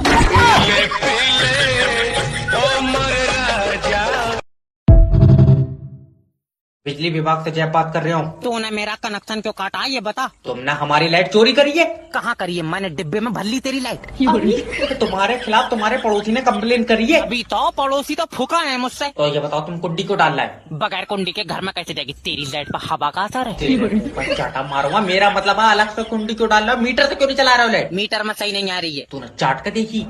बिजली विभाग से जय बात कर रहा हूँ। तूने मेरा कनेक्शन क्यों काटा ये बता। तुमने हमारी लाइट चोरी करी है। कहाँ करी है? मैंने डिब्बे में भर ली तेरी लाइट। तो तुम्हारे खिलाफ तुम्हारे पड़ोसी ने कंप्लेन करी है। अभी तो पड़ोसी तो फूका है मुझसे। तो ये बताओ तुम कुंडी को डाल रहा है? बगैर कुंडी के घर में कैसे जाएगी? तेरी लाइट पर हवा का असर है। चाटा मारूंगा। मेरा मतलब है अलग से कुंडी क्यों डाल रहा है? मीटर से क्यों नहीं चला रहा हो लाइट? मीटर में सही नहीं आ रही है। तूने चाट के देखी?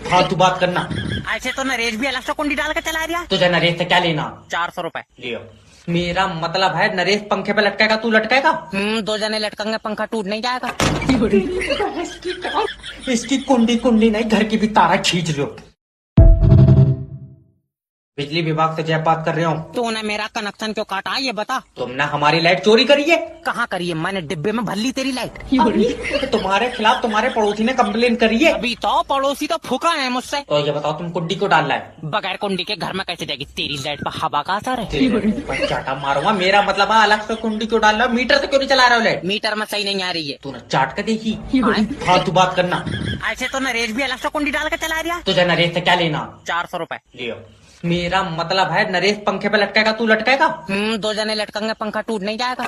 हाँ तू बात करना। ऐसे तो नरेश भी अलग से कुंडी डाल के चला रहा। तुझे नरेश से क्या लेना? 400 रुपए लियो। मेरा मतलब है नरेश पंखे पे लटकेगा तू लटकेगा? 2 जने लटकेंगे पंखा टूट नहीं जाएगा। इसकी कुंडी नहीं घर की भी तारा खींच लो। बिजली विभाग से जय बात कर रहा हूँ। तूने मेरा कनेक्शन क्यों काटा ये बता। तुमने हमारी लाइट चोरी करी है। कहाँ करी है? मैंने डिब्बे में भर ली तेरी लाइट। तुम्हारे खिलाफ तुम्हारे पड़ोसी ने कंप्लेन करी है। अभी तो पड़ोसी तो फूका है मुझसे। तो ये बताओ तुम कुंडी को डाल रहा है? बगैर कुंडी के घर में कैसे जाएगी? तेरी लाइट पर हवा का असर है। चाटा मारूंगा। मेरा मतलब है अलग से कुंडी क्यों डाल रहा है? मीटर से क्यों नहीं चला रहा हो लाइट? मीटर में सही नहीं आ रही है। तूने चाट के देखी? हाँ तू बात करना। ऐसे तो नरेश भी अलग से कुंडी डाल के चला रहा। तुझे नरेश से क्या लेना? 400 रुपए लियो। मेरा मतलब है नरेश पंखे पे लटकेगा तू लटकेगा? 2 जने लटकेंगे पंखा टूट नहीं जाएगा।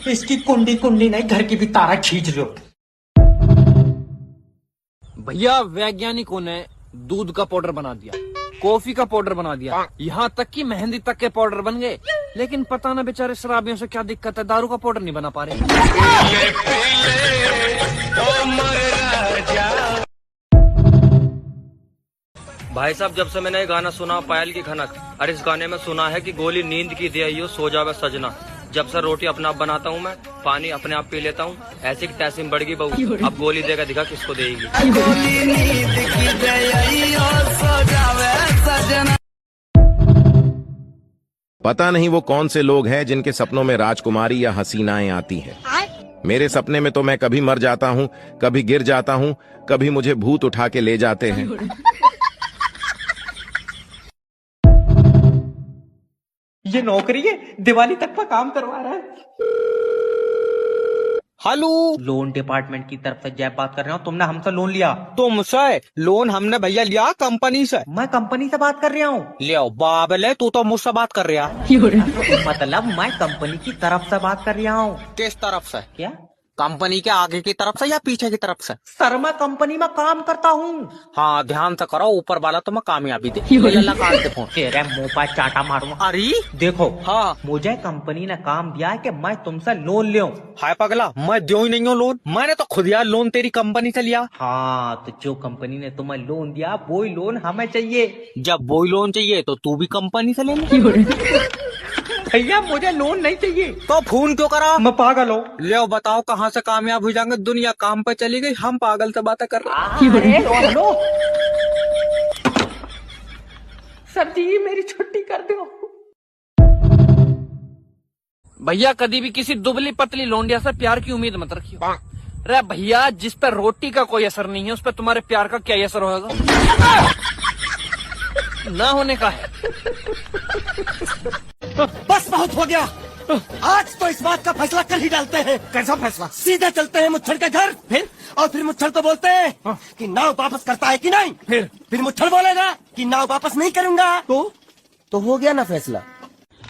इसकी कुंडी नहीं घर की भी तारा खींच लो। भैया वैज्ञानिक ने दूध का पाउडर बना दिया, कॉफी का पाउडर बना दिया, यहाँ तक कि मेहंदी तक के पाउडर बन गए। लेकिन पता ना बेचारे शराबियों से क्या दिक्कत है, दारू का पाउडर नहीं बना पा रहे। भाई साहब जब से मैंने ये गाना सुना पायल की खनक, और इस गाने में सुना है कि गोली नींद की दे आई हो सो जावे सजना। जब से रोटी अपने आप बनाता हूँ मैं, पानी अपने आप पी लेता हूँ, ऐसी की तैसी बढ़ गई बहू। अब गोली देगा दिखा किसको देगी। पता नहीं वो कौन से लोग हैं जिनके सपनों में राजकुमारी या हसीनाएं आती हैं। मेरे सपने में तो मैं कभी मर जाता हूँ, कभी गिर जाता हूँ, कभी मुझे भूत उठा के ले जाते हैं। ये नौकरी है, दिवाली तक का काम करवा रहा है। हेलो, लोन डिपार्टमेंट की तरफ से जय बात कर रहा हूँ। तुमने हमसे लोन लिया? तुमसे लोन हमने भैया लिया कंपनी से। मैं कंपनी से बात कर रहा हूँ। लियो बाबले, तू तो मुझसे बात कर रहा। मतलब मैं कंपनी की तरफ से बात कर रहा हूँ। किस तरफ से? क्या कंपनी के आगे की तरफ से या पीछे की तरफ से? सर मैं कंपनी में काम करता हूँ। हाँ ध्यान से करो, ऊपर वाला तुम्हें कामयाबी दे। तेरे मुंह पर चाटा मारूंगा। अरे देखो, हाँ मुझे कंपनी ने काम दिया है कि मैं तुमसे लोन लूं। हाय पगला, मैं दो ही नहीं हूँ लोन, मैंने तो खुद यार लोन तेरी कंपनी से लिया। हाँ तो जो कंपनी ने तुम्हें लोन दिया वो ही लोन हमें चाहिए। जब वो ही लोन चाहिए तो तू भी कंपनी से ले। भैया मुझे लोन नहीं चाहिए। तो फोन क्यों करा? मैं पागल हूँ। ले बताओ कहाँ से कामयाब हो जाएंगे? दुनिया काम पे चली गई, हम पागल से बातें कर रहे हैं। हेलो सर जी, मेरी छुट्टी कर दो। भैया कभी भी किसी दुबली पतली लोंडिया से प्यार की उम्मीद मत रखियो। अरे भैया जिस पर रोटी का कोई असर नहीं है, उस पर तुम्हारे प्यार का क्या असर होगा? ना होने का है। बस बहुत हो गया। आज तो इस बात का फैसला कर ही डालते हैं। कैसा फैसला? सीधे चलते हैं मुच्छड़ के घर, फिर मुच्छड़ को बोलते हैं कि नाव वापस करता है कि नहीं। फिर मुच्छड़ बोलेगा कि नाव वापस नहीं करूंगा। तो हो गया ना फैसला।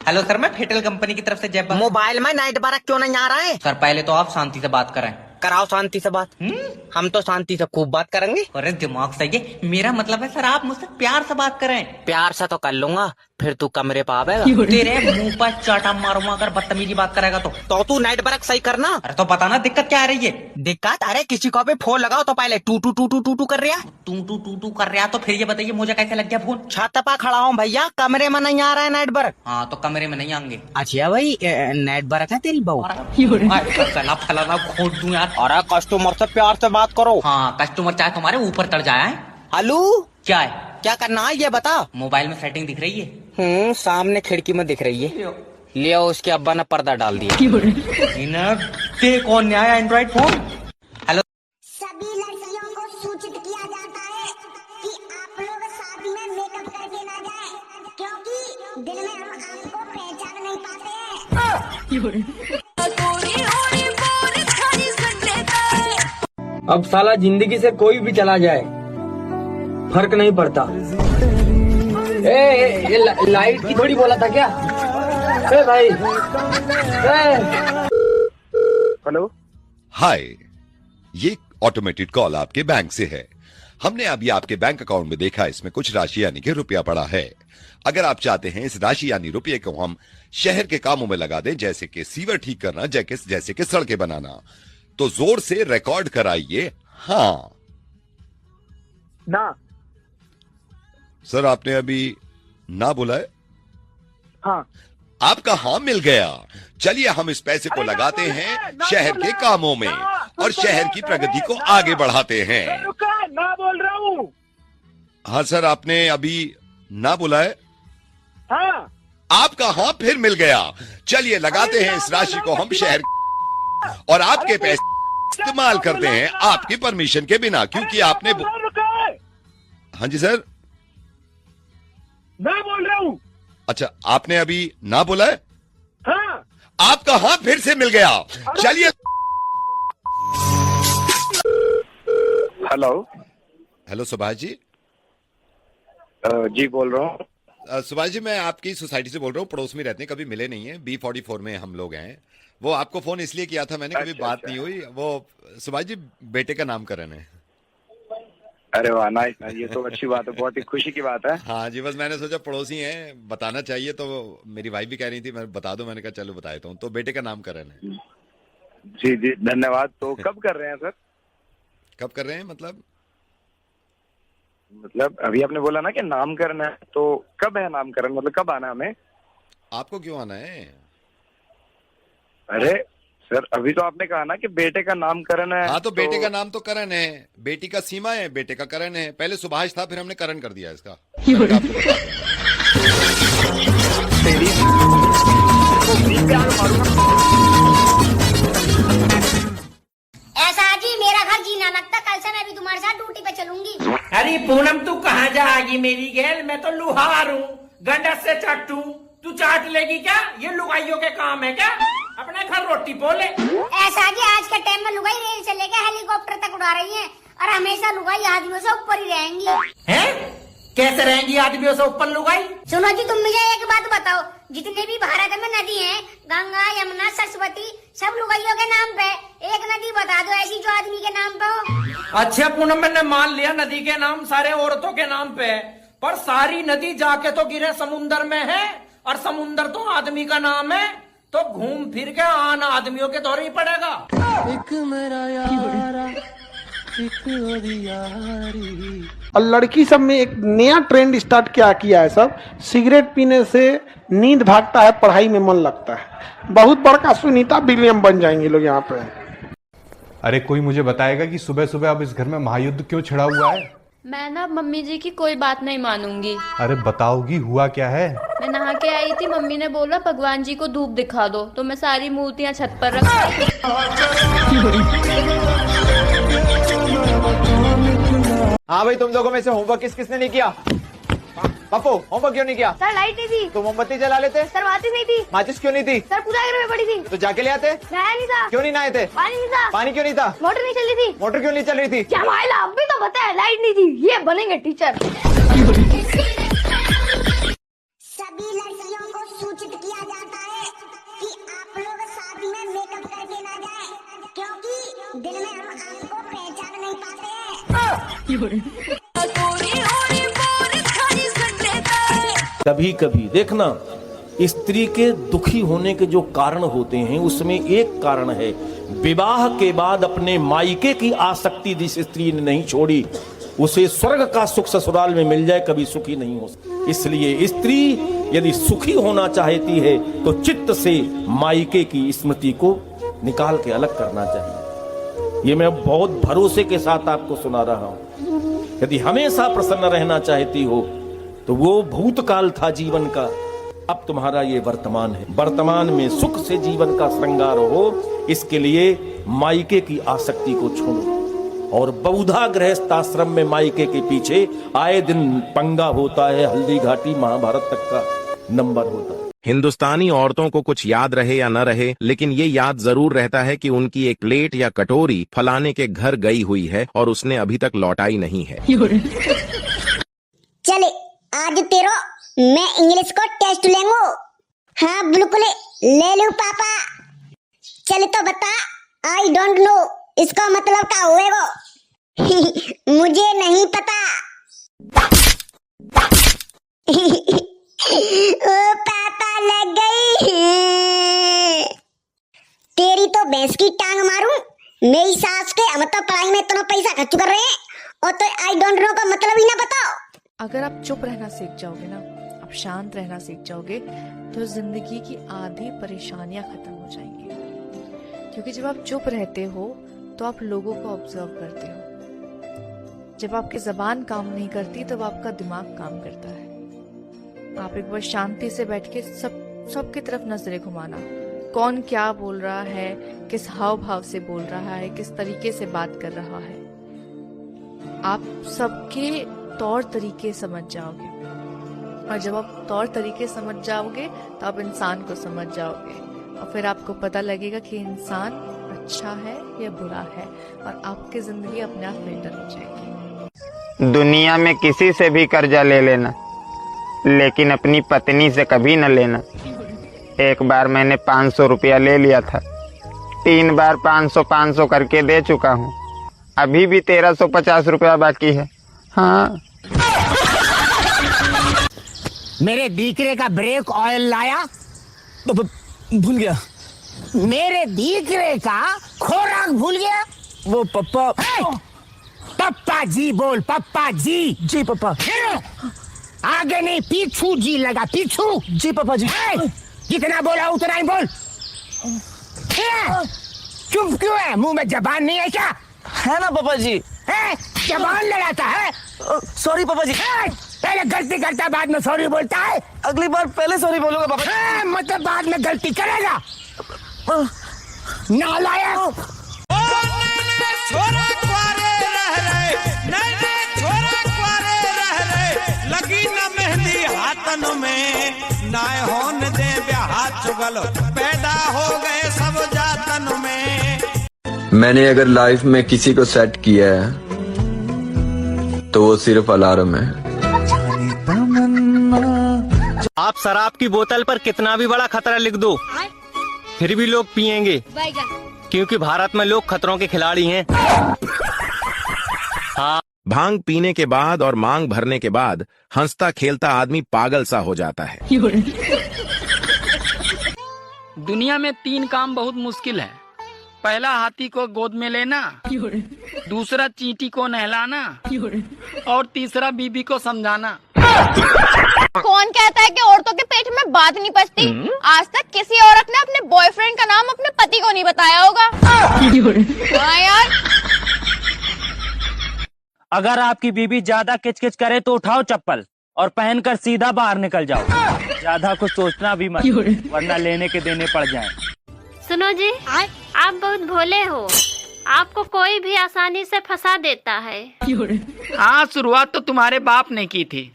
हेलो सर, मैं फेटल कंपनी की तरफ से जय। मोबाइल में नाइट बारक क्यों नहीं आ रहा है? सर पहले तो आप शांति से बात करें। कराओ शांति से बात। हम तो शांति से खूब बात करेंगे। अरे दिमाग सही है। मेरा मतलब है सर आप मुझसे प्यार से बात करें। प्यार से तो कर लूंगा, फिर तू कमरे पे आवेगा। तेरे मुंह पर चाटा मारूंगा अगर बदतमीजी बात करेगा तो तू नाइट बरक सही करना। अरे तो पता ना दिक्कत क्या आ रही है? दिक्कत? अरे किसी को भी फोन लगाओ तो पहले टू टू टू टू टू टू कर रहा। टू कर रहा। तो फिर ये बताइए मुझे कैसे लग गया फोन? छत पर खड़ा हूँ भैया, कमरे में नहीं आ रहा है नाइट बरक। हाँ तो कमरे में नहीं आएंगे। अच्छा भाई, नाइट बरक है तेरी बहू? फलाना खोद दूं यार। अरे कस्टमर से प्यार से बात करो। हाँ कस्टमर चाहे तुम्हारे ऊपर चढ़ जाए। हेलो, क्या है? क्या करना है ये बता। मोबाइल में सेटिंग दिख रही है? सामने खिड़की में दिख रही है। लियो, उसके अब्बा ने पर्दा डाल दिया। कौन ने आया एंड्रॉइड फोन? हेलो, सभी लड़कियों को सूचित किया जाता है कि आप लोग शादी में मेकअप करके ना जाएं, क्योंकि दिन में हम आपको पहचान नहीं पाते हैं। अब साला जिंदगी से कोई भी चला जाए फर्क नहीं पड़ता। ये लाइट की थोड़ी बोला था क्या? भाई हेलो। हाय, ये ऑटोमेटेड कॉल आपके बैंक से है। हमने अभी आपके बैंक अकाउंट में देखा, इसमें कुछ राशि यानी कि रुपया पड़ा है। अगर आप चाहते हैं इस राशि यानी रुपये को हम शहर के कामों में लगा दें, जैसे कि सीवर ठीक करना, जैसे कि सड़कें बनाना, तो जोर से रिकॉर्ड कराइए हाँ ना। सर आपने अभी ना बोला है? हाँ। आपका हाँ मिल गया। चलिए हम इस पैसे को लगाते हैं शहर के कामों में और शहर की प्रगति को आगे बढ़ाते हैं। ना बोल रहा हूँ। हाँ सर आपने अभी ना बोला है? हाँ। आपका हाँ फिर मिल गया। चलिए लगाते हैं इस राशि को हम शहर और आपके पैसे इस्तेमाल करते हैं आपकी परमिशन के बिना, क्योंकि आपने हाँ जी सर मैं बोल रहा हूँ। अच्छा आपने अभी ना बोला है? हाँ। आपका हाँ फिर से मिल गया। चलिए हेलो। हेलो सुभाष जी। जी बोल रहा हूँ। सुभाष जी मैं आपकी सोसाइटी से बोल रहा हूँ, पड़ोस में रहते हैं, कभी मिले नहीं है। B44 में हम लोग हैं। वो आपको फोन इसलिए किया था मैंने, कभी बात नहीं हुई। वो सुभाष जी बेटे का नामकरण है। अरे वाह नाइस, ये तो अच्छी बात है, बहुत ही खुशी की बात है। हाँ जी, बस मैंने सोचा पड़ोसी हैं बताना चाहिए, तो मेरी वाइफ भी कह रही थी मैं बता दूं, मैंने कहा चलो बता देता हूँ। तो बेटे का नामकरण है। जी जी धन्यवाद। तो कब कर रहे हैं सर? कब कर रहे हैं मतलब अभी आपने बोला ना कि नामकरण है, तो कब है नामकरण, मतलब कब आना है हमें? आपको क्यों आना है? अरे सर अभी तो आपने कहा ना कि बेटे का नामकरण है। हाँ तो बेटे का नाम तो करण है, बेटी का सीमा है, बेटे का करण है। पहले सुभाष था फिर हमने करण कर दिया इसका। ऐसा जी मेरा घर जी ना लगता, कल से मैं भी तुम्हारे साथ ड्यूटी पे चलूंगी। अरे पूनम तू कहाँ जाएगी मेरी गैल? मैं तो लुहार हूँ, गंडस से चट्टू। तू चाट लेगी क्या? ये लुगाइयों के काम है क्या? अपने घर रोटी बोले। ऐसा जी आज के टाइम में लुगाई रेल से लेकर हेलीकॉप्टर तक उड़ा रही है और हमेशा लुगाई आदमियों से ऊपर ही रहेंगी। हैं? कैसे रहेंगी आदमियों से ऊपर लुगाई? सुनो जी तुम मुझे एक बात बताओ, जितने भी भारत में नदी हैं, गंगा यमुना सरस्वती, सब लुगाइयों के नाम पे, एक नदी बता दो ऐसी जो आदमी के नाम पे हो। अच्छा पूनम मैंने मान लिया नदी के नाम सारे औरतों के नाम पे है, पर सारी नदी जाके तो गिरे समुन्दर में है और समुन्दर तो आदमी का नाम है, तो घूम फिर के आना आदमियों के दौरे ही पड़ेगा। एक मेरा यारा, एक यारी। और लड़की सब में एक नया ट्रेंड स्टार्ट क्या किया है सब, सिगरेट पीने से नींद भागता है, पढ़ाई में मन लगता है। बहुत बड़का सुनीता विलियम बन जाएंगे लोग यहाँ पे। अरे कोई मुझे बताएगा कि सुबह सुबह अब इस घर में महायुद्ध क्यों छिड़ा हुआ है? मैं ना मम्मी जी की कोई बात नहीं मानूंगी। अरे बताओगी हुआ क्या है? मैं नहा के आई थी, मम्मी ने बोला भगवान जी को धूप दिखा दो, तो मैं सारी मूर्तियां छत पर रख। हाँ भाई तुम लोगों में से होमवर्क किसने नहीं किया? पप्पू होमवर्क क्यों नहीं किया? सर लाइट नहीं थी। तो मोमबत्ती जला लेते। सर बाती नहीं थी। माचिस क्यों नहीं थी? सर पूजा घर में पड़ी थी। तो जाके ले आते। नहाया नहीं था। क्यों नहीं नहाए थे? पानी नहीं था। पानी क्यों नहीं था? मोटर नहीं चल रही थी। मोटर क्यों नहीं चल रही थी? क्या मायला, अब भी तो बताया लाइट नहीं थी। ये बनेंगे टीचर। सभी लड़कियों को सूचित किया जाता है कि आप लोग शादी में मेकअप करके ना जाएं, क्योंकि दिन में हम आपको पहचान नहीं पाते हैं। कभी कभी देखना स्त्री के दुखी होने के जो कारण होते हैं उसमें एक कारण है विवाह के बाद अपने मायके की आसक्ति जिस स्त्री ने नहीं छोड़ी, उसे स्वर्ग का सुख ससुराल में मिल जाए कभी सुखी नहीं हो सकती। इसलिए स्त्री यदि सुखी होना चाहती है तो चित्त से मायके की स्मृति को निकाल के अलग करना चाहिए। ये मैं बहुत भरोसे के साथ आपको सुना रहा हूं। यदि हमेशा प्रसन्न रहना चाहती हो तो वो भूतकाल था जीवन का, अब तुम्हारा ये वर्तमान है। वर्तमान में सुख से जीवन का श्रृंगार हो, इसके लिए मायके की आसक्ति को छोड़ो। और बहुधा गृहस्थ आश्रम में मायके के पीछे आए दिन पंगा होता है, हल्दी घाटी महाभारत तक का नंबर होता है। हिंदुस्तानी औरतों को कुछ याद रहे या न रहे, लेकिन ये याद जरूर रहता है कि उनकी एक प्लेट या कटोरी फलाने के घर गई हुई है और उसने अभी तक लौटाई नहीं है। चले आज तेरा मैं इंग्लिश को टेस्ट लेंगो। हाँ बिल्कुल ले लूं पापा। चल तो बता, आई डोंट नो इसका मतलब क्या होएगा? मुझे नहीं पता। ओ पापा लग गई। तेरी तो भैंस की टांग मारूं। मेरी सास के हम तो पढ़ाई में इतना पैसा खर्च कर रहे हैं और तो आई डोंट नो का मतलब ही ना बताओ। अगर आप चुप रहना सीख जाओगे ना, आप शांत रहना सीख जाओगे, तो जिंदगी की आधी परेशानियां खत्म हो जाएंगी। क्योंकि जब आप चुप रहते हो तो आप लोगों को ऑब्जर्व करते हो। जब आपकी जबान काम नहीं करती तब आपका दिमाग काम करता है। आप एक बार शांति से बैठ के सबकी तरफ नजरें घुमाना, कौन क्या बोल रहा है, किस हाव भाव से बोल रहा है, किस तरीके से बात कर रहा है, आप सबके तौर तरीके समझ जाओगे। और जब आप तौर तरीके समझ जाओगे तो आप इंसान को समझ जाओगे और फिर आपको पता लगेगा कि इंसान अच्छा है या बुरा है और आपकी जिंदगी अपने आप बेहतर हो जाएगी। दुनिया में किसी से भी कर्जा ले लेना, लेकिन अपनी पत्नी से कभी न लेना। एक बार मैंने 500 रुपया ले लिया था, 3 बार 500 करके दे चुका हूँ। अभी भी 1350 रुपया बाकी है। हाँ, मेरे दीकरे का ब्रेक ऑयल लाया, भूल गया। मेरे दीकरे का खोराक भूल गया। वो पप्पा। पप्पा जी बोल, पप्पा जी। जी पापा। आगे नहीं पीछू जी लगा, पीछू। जी पापा जी। जितना बोला उतना ही बोल। चुप क्यों है? मुंह में जबान नहीं है क्या? है ना पापा जी। है? जबान लड़ाता है। सॉरी पापा जी। पहले गलती करता है, बाद में सॉरी बोलता है। अगली बार पहले सॉरी बोलूंगा पापा जी। मतलब बाद में गलती करेगा। नालायक। लगी न मेहंदी हाथन में, नाय होन दे ब्याह चुगल, पैदा हो गए सब जातन में। मैंने अगर लाइफ में किसी को सेट किया है तो वो सिर्फ अलार्म है। आप शराब की बोतल पर कितना भी बड़ा खतरा लिख दो, फिर भी लोग पिएंगे, क्योंकि भारत में लोग खतरों के खिलाड़ी हैं। हाँ। भांग पीने के बाद और मांग भरने के बाद हंसता खेलता आदमी पागल सा हो जाता है। दुनिया में 3 काम बहुत मुश्किल है। पहला हाथी को गोद में लेना, दूसरा चींटी को नहलाना और तीसरा बीबी को समझाना। कौन कहता है कि औरतों के पेट में बात नहीं पचती? आज तक किसी औरत ने अपने बॉयफ्रेंड का नाम अपने पति को नहीं बताया होगा। हाँ यार। अगर आपकी बीबी ज्यादा किचकिच करे तो उठाओ चप्पल और पहनकर सीधा बाहर निकल जाओ। ज्यादा कुछ सोचना भी मत, वरना लेने के देने पड़ जाएं। सुनो जी, आप बहुत भोले हो। आपको कोई भी आसानी से फंसा देता है। हाँ, शुरुआत तो तुम्हारे बाप ने की थी।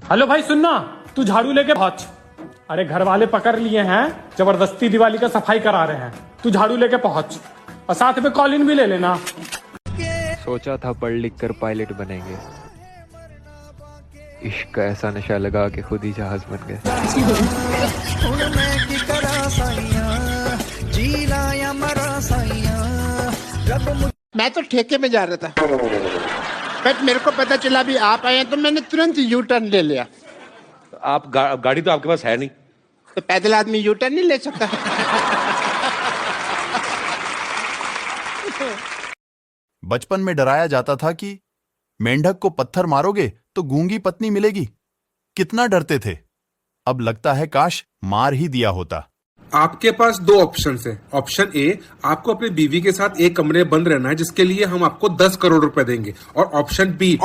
हेलो भाई सुनना, तू झाड़ू लेके पहुंच। अरे घर वाले पकड़ लिए हैं, जबरदस्ती दिवाली का सफाई करा रहे हैं। तू झाड़ू लेके पहुंच और साथ में कॉलिन भी ले लेना। सोचा था पढ़ लिख कर पायलट बनेंगे, इश्क का ऐसा नशा लगा के खुद ही जहाज बन गए। मैं तो ठेके में जा रहा था, बट मेरे को पता चला भी आप आए हैं तो मैंने तुरंत यू टर्न ले लिया। आप गाड़ी तो आपके पास है नहीं, तो पैदल आदमी यू टर्न नहीं ले सकता। बचपन में डराया जाता था कि मेंढक को पत्थर मारोगे तो गूंगी पत्नी मिलेगी। कितना डरते थे। अब लगता है काश मार ही दिया होता। आपके पास 2 ऑप्शन है। ऑप्शन ए, आपको अपनी बीवी के साथ एक कमरे में बंद रहना है, जिसके लिए हम आपको 10 करोड़ रुपए देंगे। और ऑप्शन बी,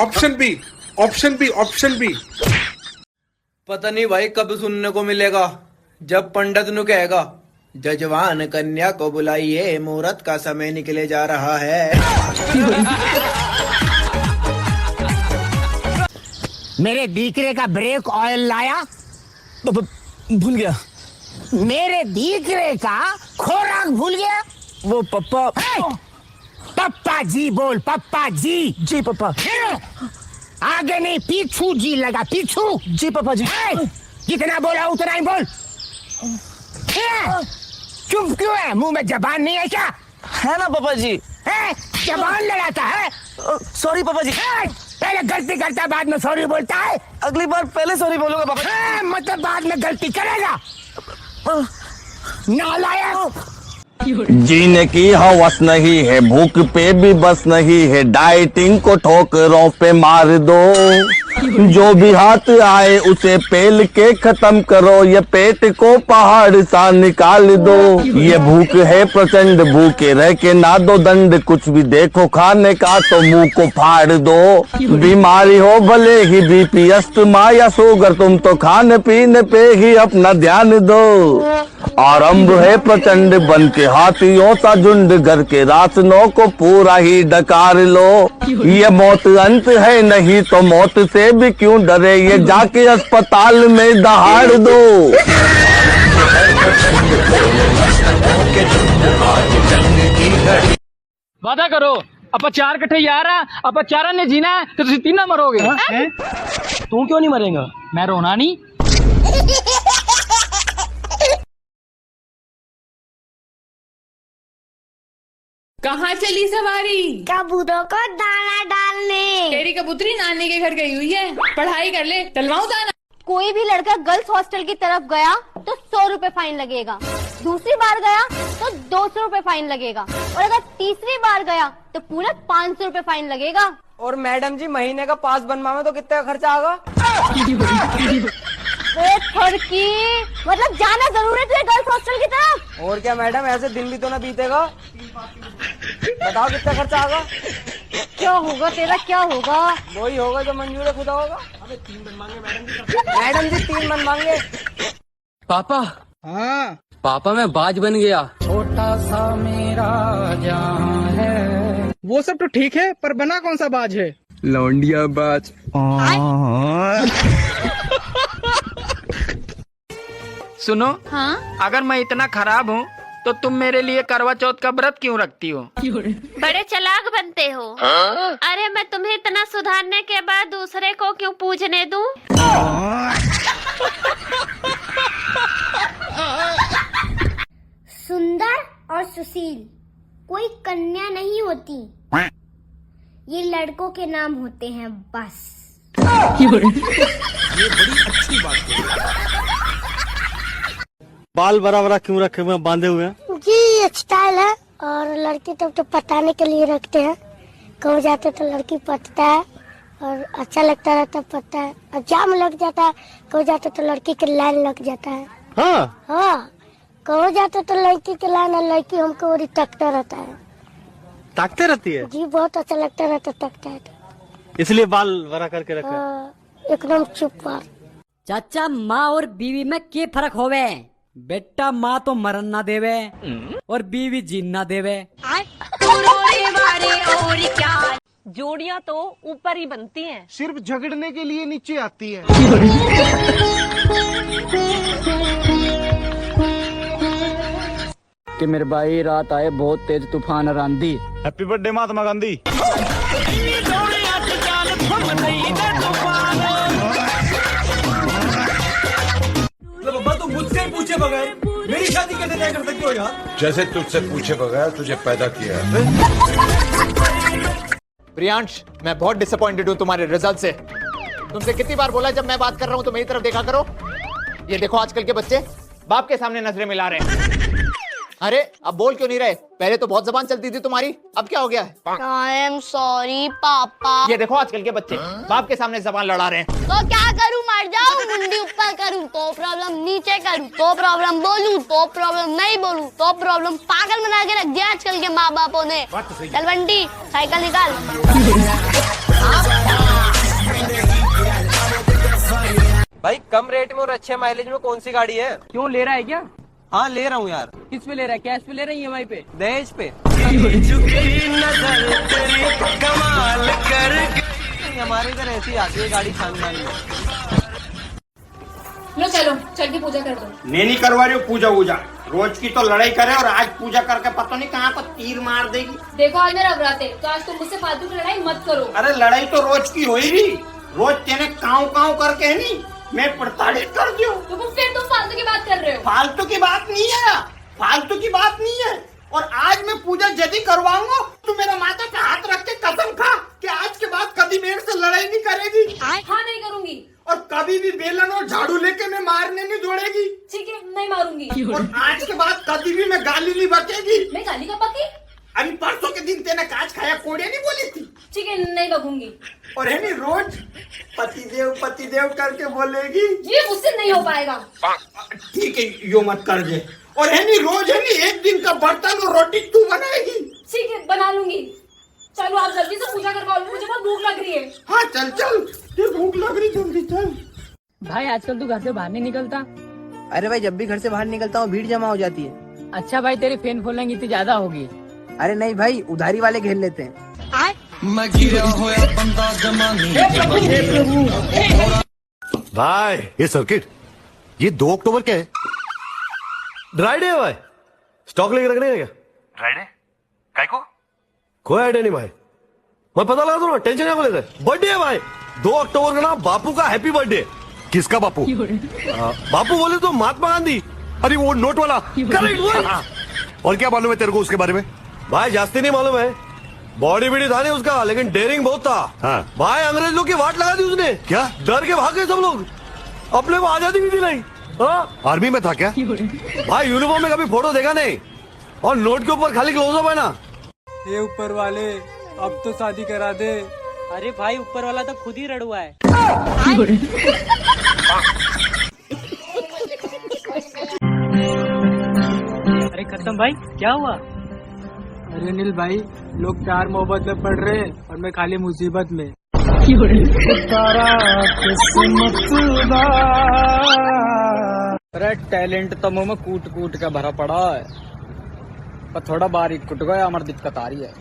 पता नहीं भाई कब सुनने को मिलेगा, जब पंडित नु कहेगा जजवान कन्या को बुलाइए, मुहूर्त का समय निकले जा रहा है। मेरे दीकरे का ब्रेक ऑयल लाया, भूल गया। मेरे दीकरे का खोराक भूल गया। वो पप्पा। पप्पा पप्पा जी बोल, पप्पा जी। जी पापा। आगे नहीं, पीछू जी लगा, पीछू। जी पापा जी। जितना बोला उतना ही बोल। चुप क्यों है? मुंह में जबान नहीं है क्या? है ना पापा जी। जबान लड़ाता है। सॉरी पापा जी। पहले गलती करता, बाद में सॉरी बोलता है। अगली बार पहले सॉरी बोलूंगा पापा। मतलब बाद में गलती करेगा, नालायक। जीने की हवस नहीं है, भूख पे भी बस नहीं है, डाइटिंग को ठोकरों पे मार दो, जो भी हाथ आए उसे पेल के खत्म करो, ये पेट को पहाड़ सा निकाल दो, ये भूख है प्रचंड, भूखे रह के ना दो दंड, कुछ भी देखो खाने का तो मुंह को फाड़ दो, बीमारी हो भले ही बीपी अस्थमा या शुगर, तुम तो खाने पीने पे ही अपना ध्यान दो, आरंभ है प्रचंड बन के हाथियों सा झुंड, घर के राशनों को पूरा ही डकार लो, ये मौत अंत है नहीं तो मौत से भी क्यों डरे, ये जाके अस्पताल में दहाड़ दो। वादा करो आप 4 कट्ठे यार आप 4 ने जीना है तो तुम 3 मरोगे। तू क्यों नहीं मरेगा? मैं रोना नहीं। कहाँ चली सवारी? कबूतरों को दाना डालने। तेरी कबूतरी नानी के घर गई हुई है, पढ़ाई कर ले, डलवाऊं दाना। कोई भी लड़का गर्ल्स हॉस्टल की तरफ गया तो 100 रुपए फाइन लगेगा, दूसरी बार गया तो 200 रुपए फाइन लगेगा, और अगर तीसरी बार गया तो पूरा 500 रुपए फाइन लगेगा। और मैडम जी महीने का पास बनवावे तो कितना खर्चा आगा? थड़की मतलब जाना जरूर है तुझे गर्ल्स हॉस्टल की तरफ? और क्या मैडम, ऐसे दिन भी तो ना बीतेगा। बताओ कितना खर्चा आगा? क्या होगा तेरा, क्या होगा? वही होगा जो मंजूर खुदा होगा। अबे 3 मन मांगे मैडम जी 3 मन मांगे। पापा। हाँ पापा मैं बाज बन गया। छोटा सा मेरा जहां है। वो सब तो ठीक है, पर बना कौन सा बाज है? लौंडिया बाज। सुनो। हाँ? अगर मैं इतना खराब हूँ तो तुम मेरे लिए करवा चौथ का व्रत क्यों रखती हो? बड़े चालाक बनते हो। अरे मैं तुम्हें इतना सुधारने के बाद दूसरे को क्यों पूजने दूं? सुंदर और सुशील कोई कन्या नहीं होती, ये लड़कों के नाम होते हैं बस। ये बड़ी अच्छी बात है। बाल बड़ा बड़ा क्यों रखे हुए हैं, बांधे हुए हैं? जी स्टाइल है, और लड़की तो पटाने के लिए रखते हैं, कहो जाते तो लड़की पटता है और अच्छा लगता रहता पटता है, और जाम लग जाता है, कहो जाते तो लड़की के लाइन लग जाता है। हाँ हाँ, कहो जाते तो लड़की के लाइन और लड़की हमको और तकता रहता है। ताकते रहती है? जी बहुत अच्छा लगता रहता तकता है तो। इसलिए बाल बड़ा करके रखे। एकदम चुप पर। चाचा माँ और बीवी में क्या फर्क होवे? बेटा माँ तो मरन ना देवे और बीवी जीन ना देवे। जोड़ियाँ तो ऊपर ही बनती हैं, सिर्फ झगड़ने के लिए नीचे आती है। कि मेरे भाई रात आए बहुत तेज तूफान और आंधी। Happy birthday Mahatma Gandhi. बाबा तुम मुझसे पूछे बगैर मेरी शादी कैसे तय कर सकते हो यार? जैसे तुझसे पूछे बगैर तुझे पैदा किया है। प्रियांश, मैं बहुत डिसअपॉइंटेड हूँ तुम्हारे रिजल्ट से। तुमसे कितनी बार बोला जब मैं बात कर रहा हूँ तो मेरी तरफ देखा करो। ये देखो आजकल के बच्चे बाप के सामने नजरें मिला रहे हैं। अरे अब बोल क्यों नहीं रहे? पहले तो बहुत जबान चलती थी तुम्हारी, अब क्या हो गया है? आई एम सॉरी पापा। ये देखो आजकल के बच्चे बाप के सामने जबान लड़ा रहे हैं। तो क्या करूँ, मर जाऊँ? मुंडी ऊपर करूँ तो प्रॉब्लम, नीचे करूँ तो प्रॉब्लम, बोलूँ तो प्रॉब्लम, नहीं बोलूँ तो प्रॉब्लम। पागल बना के रख दिया आजकल के माँ बापों ने। चल बंटी साइकिल निकाल। भाई कम रेट में और अच्छे माइलेज में कौन सी गाड़ी है? क्यों ले रहा है क्या? हाँ ले रहा हूँ यार। किस पे ले रहा है? कैश पे ले रहा है, EMI पे? दहेज पे। हमारे इधर ऐसी आती है गाड़ी खानदान में। लो चलो चल के पूजा कर दो। नहीं करवा रही हो पूजा वूजा, रोज की तो लड़ाई करे और आज पूजा करके पता नहीं कहाँ पर तीर मार देगी। देखो आज मेरा व्रत है, तो आज तुम मुझसे फालतू की लड़ाई मत करो। अरे लड़ाई तो रोज की होगी, रोज तेने काव काव करके है नहीं मैं प्रताड़ित कर दियो। तो फिर तुम फालतू की बात कर रहे हो। फालतू की बात नहीं है, फालतू की बात नहीं है। और आज मैं पूजा यदि करवाऊंगा तो मेरा माता पे हाथ रख के कसम खा कि आज के बाद कभी मेरे से लड़ाई नहीं करेगी। हाँ नहीं करूंगी। और कभी भी बेलन और झाड़ू लेके मैं मारने नहीं दौड़ेगी। ठीक है नहीं मारूंगी। और आज के बाद कभी भी मैं गाली नहीं बकेगी। मैं गाली कब बकी? अभी परसों के दिन तेने काच खाया कोड़े नहीं बोली थी। ठीक है नहीं बकूंगी। और है नहीं रोज पतिदेव करके बोलेगी। ये मुझसे नहीं हो पाएगा। ठीक है यो मत कर दे। और है नहीं रोज है नहीं एक दिन का बर्तन और रोटी तू बनाएगी। ठीक है बना लूंगी। चलो आप जल्दी से पूजा करवाओ, मुझे बहुत भूख लग रही है। हाँ चल चल, भूख लग रही जल्दी चल। भाई आजकल तू घर से बाहर नहीं निकलता? अरे भाई जब भी घर से बाहर निकलता हूँ भीड़ जमा हो जाती है। अच्छा भाई तेरी फैन फॉलोइंग इतनी ज्यादा होगी। अरे नहीं भाई उधारी वाले घेर लेते हैं। भाई ये सर्किट ये 2 अक्टूबर क्या है? ड्राई डे है भाई, स्टॉक लेके रखने का क्या? ड्राई डे काय को? कोई आइडिया नहीं भाई, मैं पता लगा दूंगा, टेंशन क्या लेते? बर्थडे है भाई 2 अक्टूबर का ना, बापू का हैप्पी बर्थडे। किसका बापू? बापू बोले तो महात्मा गांधी। अरे वो नोट वाला। करेक्ट। और क्या मालूम है तेरे को उसके बारे में? भाई जास्ती नहीं मालूम है, बॉडी बीडी था नहीं उसका, लेकिन डेयरिंग बहुत था। हाँ। भाई अंग्रेज लोग की वाट लगा दी उसने। क्या? डर के भाग गए सब लोग, अपने को आजादी भी दिलाई। आर्मी में था क्या? भाई यूनिफॉर्म में कभी फोटो देखा नहीं, और नोट के ऊपर खाली क्लोजअप है ना। ये ऊपर वाले अब तो शादी करा दे। अरे भाई ऊपर वाला तो खुद ही रड़ुआ है। अरे खत्म भाई, क्या हुआ? अरे नील भाई लोग प्यार मोहब्बत में पड़ रहे हैं और मैं खाली मुसीबत में। अरे टैलेंट तो मुंह में कूट कूट के भरा पड़ा है, पर थोड़ा बारीक कुट गया, हमारी दिक्कत आ रही है।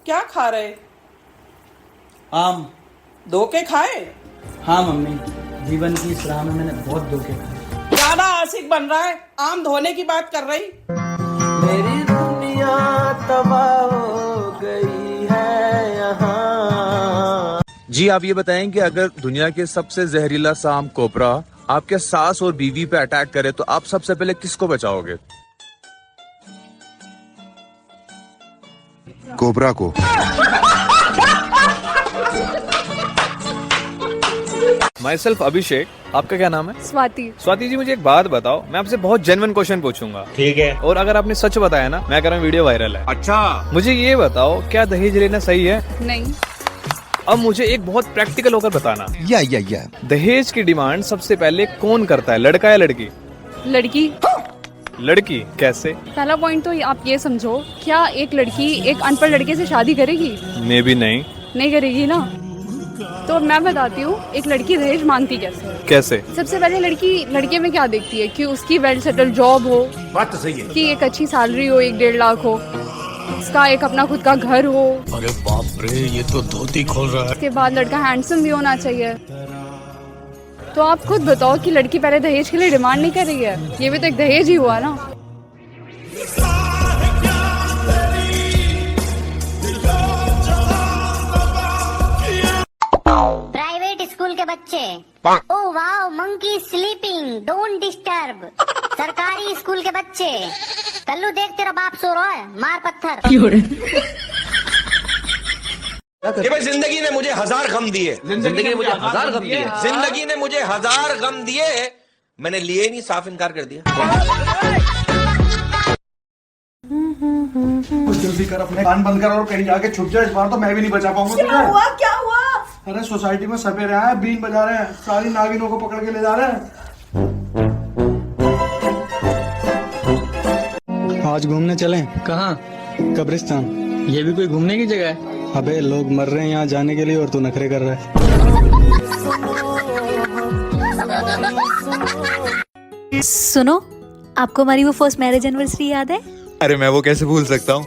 क्या खा रहे? आम। धोखे खाए? हाँ मम्मी, जीवन की इस राह में मैंने बहुत धोखे खाए। ज्यादा आशिक बन रहा है, आम धोने की बात कर रही। मेरी दुनिया तबाह हो गई है यहाँ। जी आप ये बताएं कि अगर दुनिया के सबसे जहरीला सांप कोबरा आपके सास और बीवी पे अटैक करे तो आप सबसे पहले किसको बचाओगे? कोबरा को। माई सेल्फ अभिषेक, आपका क्या नाम है? स्वाति। स्वाति जी मुझे एक बात बताओ, मैं आपसे बहुत जेन्युइन क्वेश्चन पूछूंगा। ठीक है। और अगर आपने सच बताया ना, मैं कह रहा हूँ वीडियो वायरल है। अच्छा। मुझे ये बताओ क्या दहेज लेना सही है? नहीं। अब मुझे एक बहुत प्रैक्टिकल होकर बताना। या दहेज की डिमांड सबसे पहले कौन करता है, लड़का या लड़की? लड़की। लड़की कैसे? पहला पॉइंट तो आप ये समझो, क्या एक लड़की एक अनपढ़ लड़के से शादी करेगी? मे भी नहीं करेगी ना। तो मैं बताती हूँ एक लड़की दहेज मांगती कैसे। सबसे पहले लड़की लड़के में क्या देखती है कि उसकी वेल सेटल्ड जॉब हो, बात तो सही है, कि एक अच्छी सैलरी हो, 1-1.5 लाख हो, उसका एक अपना खुद का घर हो। अरे बाप रे, ये तो धोती खोल रहा है। उसके बाद लड़का हैंडसम भी होना चाहिए। तो आप खुद बताओ कि लड़की पहले दहेज के लिए डिमांड नहीं कर रही है, ये भी तो एक दहेज ही हुआ ना। प्राइवेट स्कूल के बच्चे, oh wow monkey sleeping don't disturb. सरकारी स्कूल के बच्चे, कल्लू देख तेरा बाप सो रहा है, मार पत्थर। ये भाई जिंदगी ने मुझे 1000 गम दिए, जिंदगी ने मुझे 1000 गम दिए। जिंदगी ने मुझे 1000 गम दिए, मैंने लिए नहीं, साफ इनकार कर दिया। जल्दी कर, अपने कान बंद कर और कहीं जाके छुप जाए, इस बार तो मैं भी नहीं बचा पाऊंगा। क्या हुआ? अरे सोसाइटी में सपेरे आए, बीन बजा रहे हैं, सारी नागिनों को पकड़ के ले जा रहे हैं। आज घूमने चलें? कहाँ? कब्रिस्तान। ये भी कोई घूमने की जगह है? अबे लोग मर रहे हैं यहाँ जाने के लिए और तू नखरे कर रहा है। सुनो, आपको हमारी वो फर्स्ट मैरिज एनिवर्सरी याद है? अरे मैं वो कैसे भूल सकता हूँ,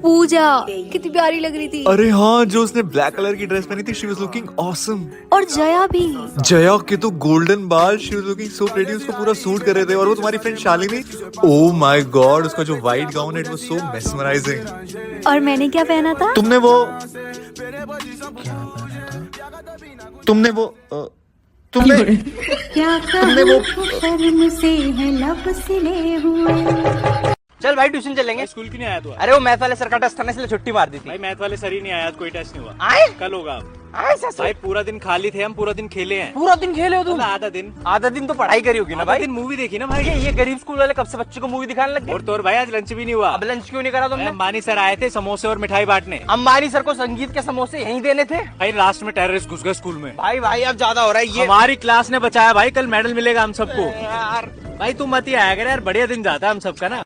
पूजा कितनी प्यारी लग रही थी। अरे हाँ, जो उसने ब्लैक कलर की ड्रेस पहनी थी, शी वाज लुकिंग ऑसम। और जया भी। जया के तो गोल्डन बाल, she was looking so pretty, उसको पूरा सूट कर रहे थे। और वो तुम्हारी friend Shalini, oh my God, उसका जो व्हाइट गाउन है, इट वाज सो मेस्मराइजिंग। और मैंने क्या पहना था? तुमने वो तुमने वो से है लब सिले हुए। चल भाई ट्यूशन चलेंगे। स्कूल क्यों नहीं आया तू? अरे वो मैथ वाले सर का टेस्ट था ना, इसलिए छुट्टी मार दी थी। भाई मैथ वाले सर ही नहीं आया, कोई टेस्ट नहीं हुआ। आए? कल होगा। ऐसा भाई पूरा दिन खाली थे हम, पूरा दिन खेले हैं। पूरा दिन खेले हो तुम? आधा दिन तो पढ़ाई करी होगी ना भाई। दिन मूवी देखी ना भाई। ये गरीब स्कूल वाले कब से बच्चों को मूवी दिखाने लग गए? और तो और भाई आज लंच भी नहीं हुआ। अब लंच क्यों नहीं करा तुमने? अंबानी सर आए थे समोसे और मिठाई बांटने। अंबानी सर को संगीत के समोसे यहीं देने थे। भाई लास्ट में टेररिस्ट घुस गए स्कूल में। भाई अब ज्यादा हो रहा है ये। हमारी क्लास ने बचाया भाई, कल मेडल मिलेगा हम सबको। यार भाई तुम मत ही आया कर यार, बढ़िया दिन जाता है हम सबका ना।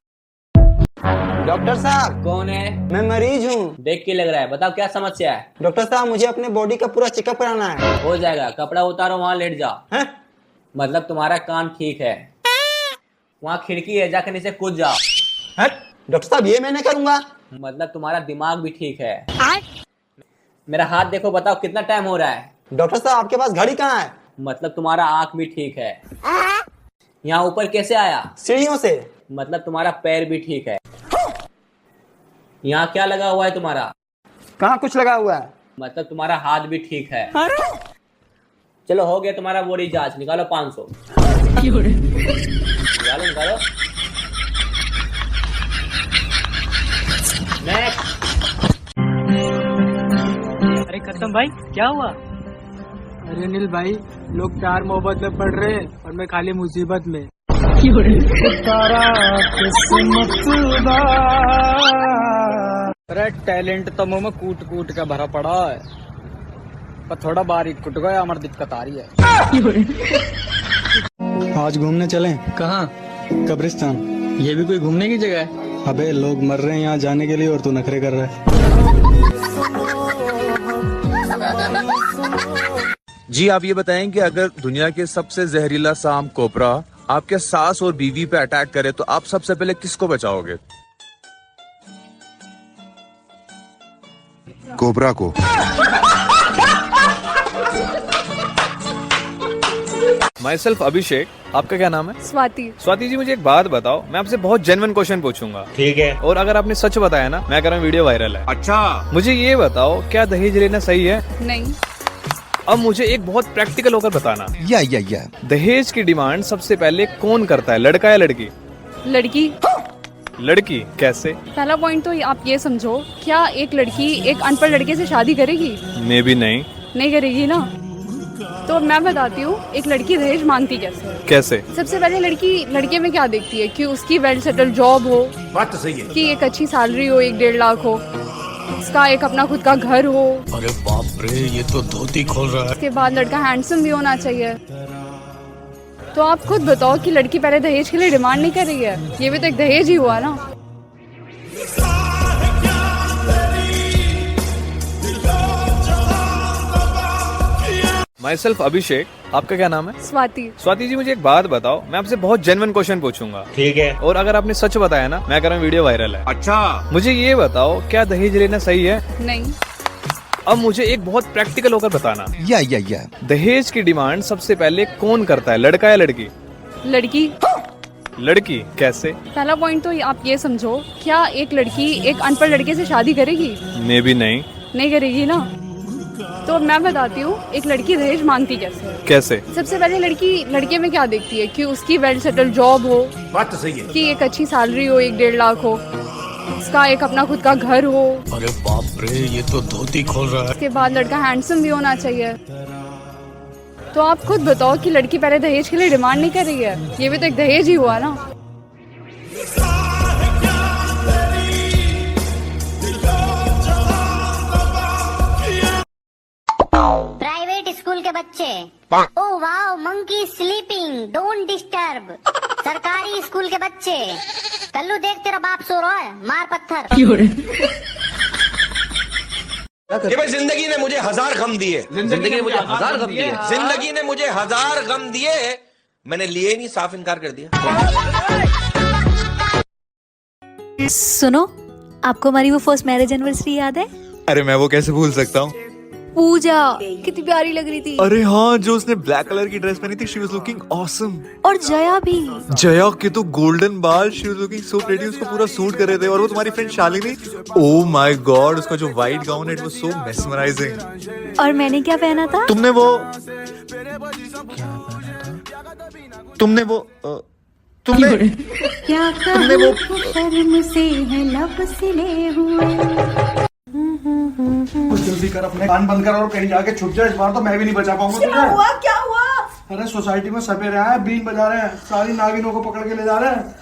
डॉक्टर साहब। कौन है? मैं मरीज हूँ। देख के लग रहा है, बताओ क्या समस्या है? डॉक्टर साहब मुझे अपने बॉडी का पूरा चेकअप कराना है। हो जाएगा, कपड़ा उतारो, वहाँ लेट जाओ। हैं? मतलब तुम्हारा कान ठीक है, वहाँ खिड़की है, जाकर नीचे कूद जाओ। डॉक्टर साहब ये मैं नहीं करूँगा। मतलब तुम्हारा दिमाग भी ठीक है। मेरा हाथ देखो, बताओ कितना टाइम हो रहा है? डॉक्टर साहब आपके पास घड़ी कहाँ है? मतलब तुम्हारा आँख भी ठीक है। यहाँ ऊपर कैसे आया? सीढ़ियों से। मतलब तुम्हारा पैर भी ठीक है। यहाँ क्या लगा हुआ है तुम्हारा? कहाँ कुछ लगा हुआ है? मतलब तुम्हारा हाथ भी ठीक है। चलो हो गया तुम्हारा बॉडी जांच, निकालो 500। निकालो। अरे खत्म भाई, क्या हुआ? अरे अनिल भाई, लोग प्यार मोहब्बत में पड़ रहे हैं और मैं खाली मुसीबत में। अरे टैलेंट तो मुंह में कूट कूट के भरा पड़ा है, पर थोड़ा बारीक कुट गया, हमारी दिक्कत आ रही है। आज घूमने चलें? कहाँ? कब्रिस्तान। ये भी कोई घूमने की जगह है? अबे लोग मर रहे हैं यहाँ जाने के लिए और तू नखरे कर रहा है। जी आप ये बताएं कि अगर दुनिया के सबसे जहरीला सांप कोबरा आपके सास और बीवी पे अटैक करे तो आप सबसे पहले किसको बचाओगे? कोबरा को। माई सेल्फ अभिषेक, आपका क्या नाम है? स्वाति। स्वाति जी मुझे एक बात बताओ, मैं आपसे बहुत जेन्युइन क्वेश्चन पूछूंगा। ठीक है। और अगर आपने सच बताया ना, मैं कह रहा हूँ वीडियो वायरल है। अच्छा मुझे ये बताओ, क्या दहेज लेना सही है? नहीं। अब मुझे एक बहुत प्रैक्टिकल होकर बताना। या दहेज की डिमांड सबसे पहले कौन करता है, लड़का या लड़की? लड़की। लड़की कैसे? पहला पॉइंट तो आप ये समझो, क्या एक लड़की एक अनपढ़ लड़के से शादी करेगी? मे भी नहीं। नहीं करेगी ना। तो मैं बताती हूँ एक लड़की दहेज मांगती कैसे? सबसे पहले लड़की लड़के में क्या देखती है कि उसकी वेल सेटल जॉब हो, बात तो सही है, कि एक अच्छी सैलरी हो, 1-1.5 लाख हो, उसका एक अपना खुद का घर हो। अरे बाप रे, ये तो धोती खोल रहा है। उसके बाद लड़का हैंडसम भी होना चाहिए। तो आप खुद बताओ कि लड़की पहले दहेज के लिए डिमांड नहीं कर रही है, ये भी तो एक दहेज ही हुआ ना। माई सेल्फ अभिषेक, आपका क्या नाम है? स्वाति। स्वाति जी मुझे एक बात बताओ, मैं आपसे बहुत जेन्युइन क्वेश्चन पूछूंगा। ठीक है। और अगर आपने सच बताया ना, मैं कह रहा हूँ वीडियो वायरल है। अच्छा मुझे ये बताओ, क्या दहेज लेना सही है? नहीं। अब मुझे एक बहुत प्रैक्टिकल होकर बताना। या दहेज की डिमांड सबसे पहले कौन करता है, लड़का या लड़की? लड़की। लड़की कैसे? पहला पॉइंट तो आप ये समझो, क्या एक लड़की एक अनपढ़ लड़के से शादी करेगी? मे भी नहीं। नहीं करेगी ना। तो मैं बताती हूँ एक लड़की दहेज मांगती कैसे? सबसे पहले लड़की लड़के में क्या देखती है कि उसकी वेल सेटल जॉब हो, बात तो सही है, कि एक अच्छी सैलरी हो, 1-1.5 लाख हो, उसका एक अपना खुद का घर हो। अरे बाप रे, ये तो धोती खोल रहा है। उसके बाद लड़का हैंडसम भी होना चाहिए। तो आप खुद बताओ कि लड़की पहले दहेज के लिए डिमांड नहीं कर रही है, ये भी तो एक दहेज ही हुआ ना। प्राइवेट स्कूल के बच्चे, oh wow monkey sleeping, don't disturb. सरकारी स्कूल के बच्चे, कल्लू देख तेरा बाप सो रहा है, मार पत्थर। ये भाई जिंदगी ने मुझे 1000 गम दिए, जिंदगी ने मुझे 1000 गम दिए। जिंदगी ने मुझे 1000 गम दिए, मैंने लिए नहीं, साफ इनकार कर दिया। सुनो, आपको हमारी वो फर्स्ट मैरिज एनिवर्सरी याद है? अरे मैं वो कैसे भूल सकता हूँ। पूजा कितनी प्यारी लग रही थी। अरे हाँ, जो उसने ब्लैक कलर की ड्रेस पहनी थी, शी वाज लुकिंग ऑसम। और जया भी। जया के तो गोल्डन बाल, she was looking so pretty, उसको पूरा सूट कर रहे थे। और वो तुम्हारी friend Shalini, oh my God, उसका जो व्हाइट गाउन है, इट वाज सो मेस्मराइजिंग। और मैंने क्या पहना था? तुमने वो क्या तुमने वो शर्म से है लब सिले हुए। कुछ जल्दी कर, अपने कान बंद कर और कहीं जाके छुप जाए। इस बार तो मैं भी नहीं बचा पाऊंगा तुझे। क्या हुआ? अरे सोसाइटी में सपेरे आए, बीन बजा रहे हैं, सारी नागिनों को पकड़ के ले जा रहे हैं।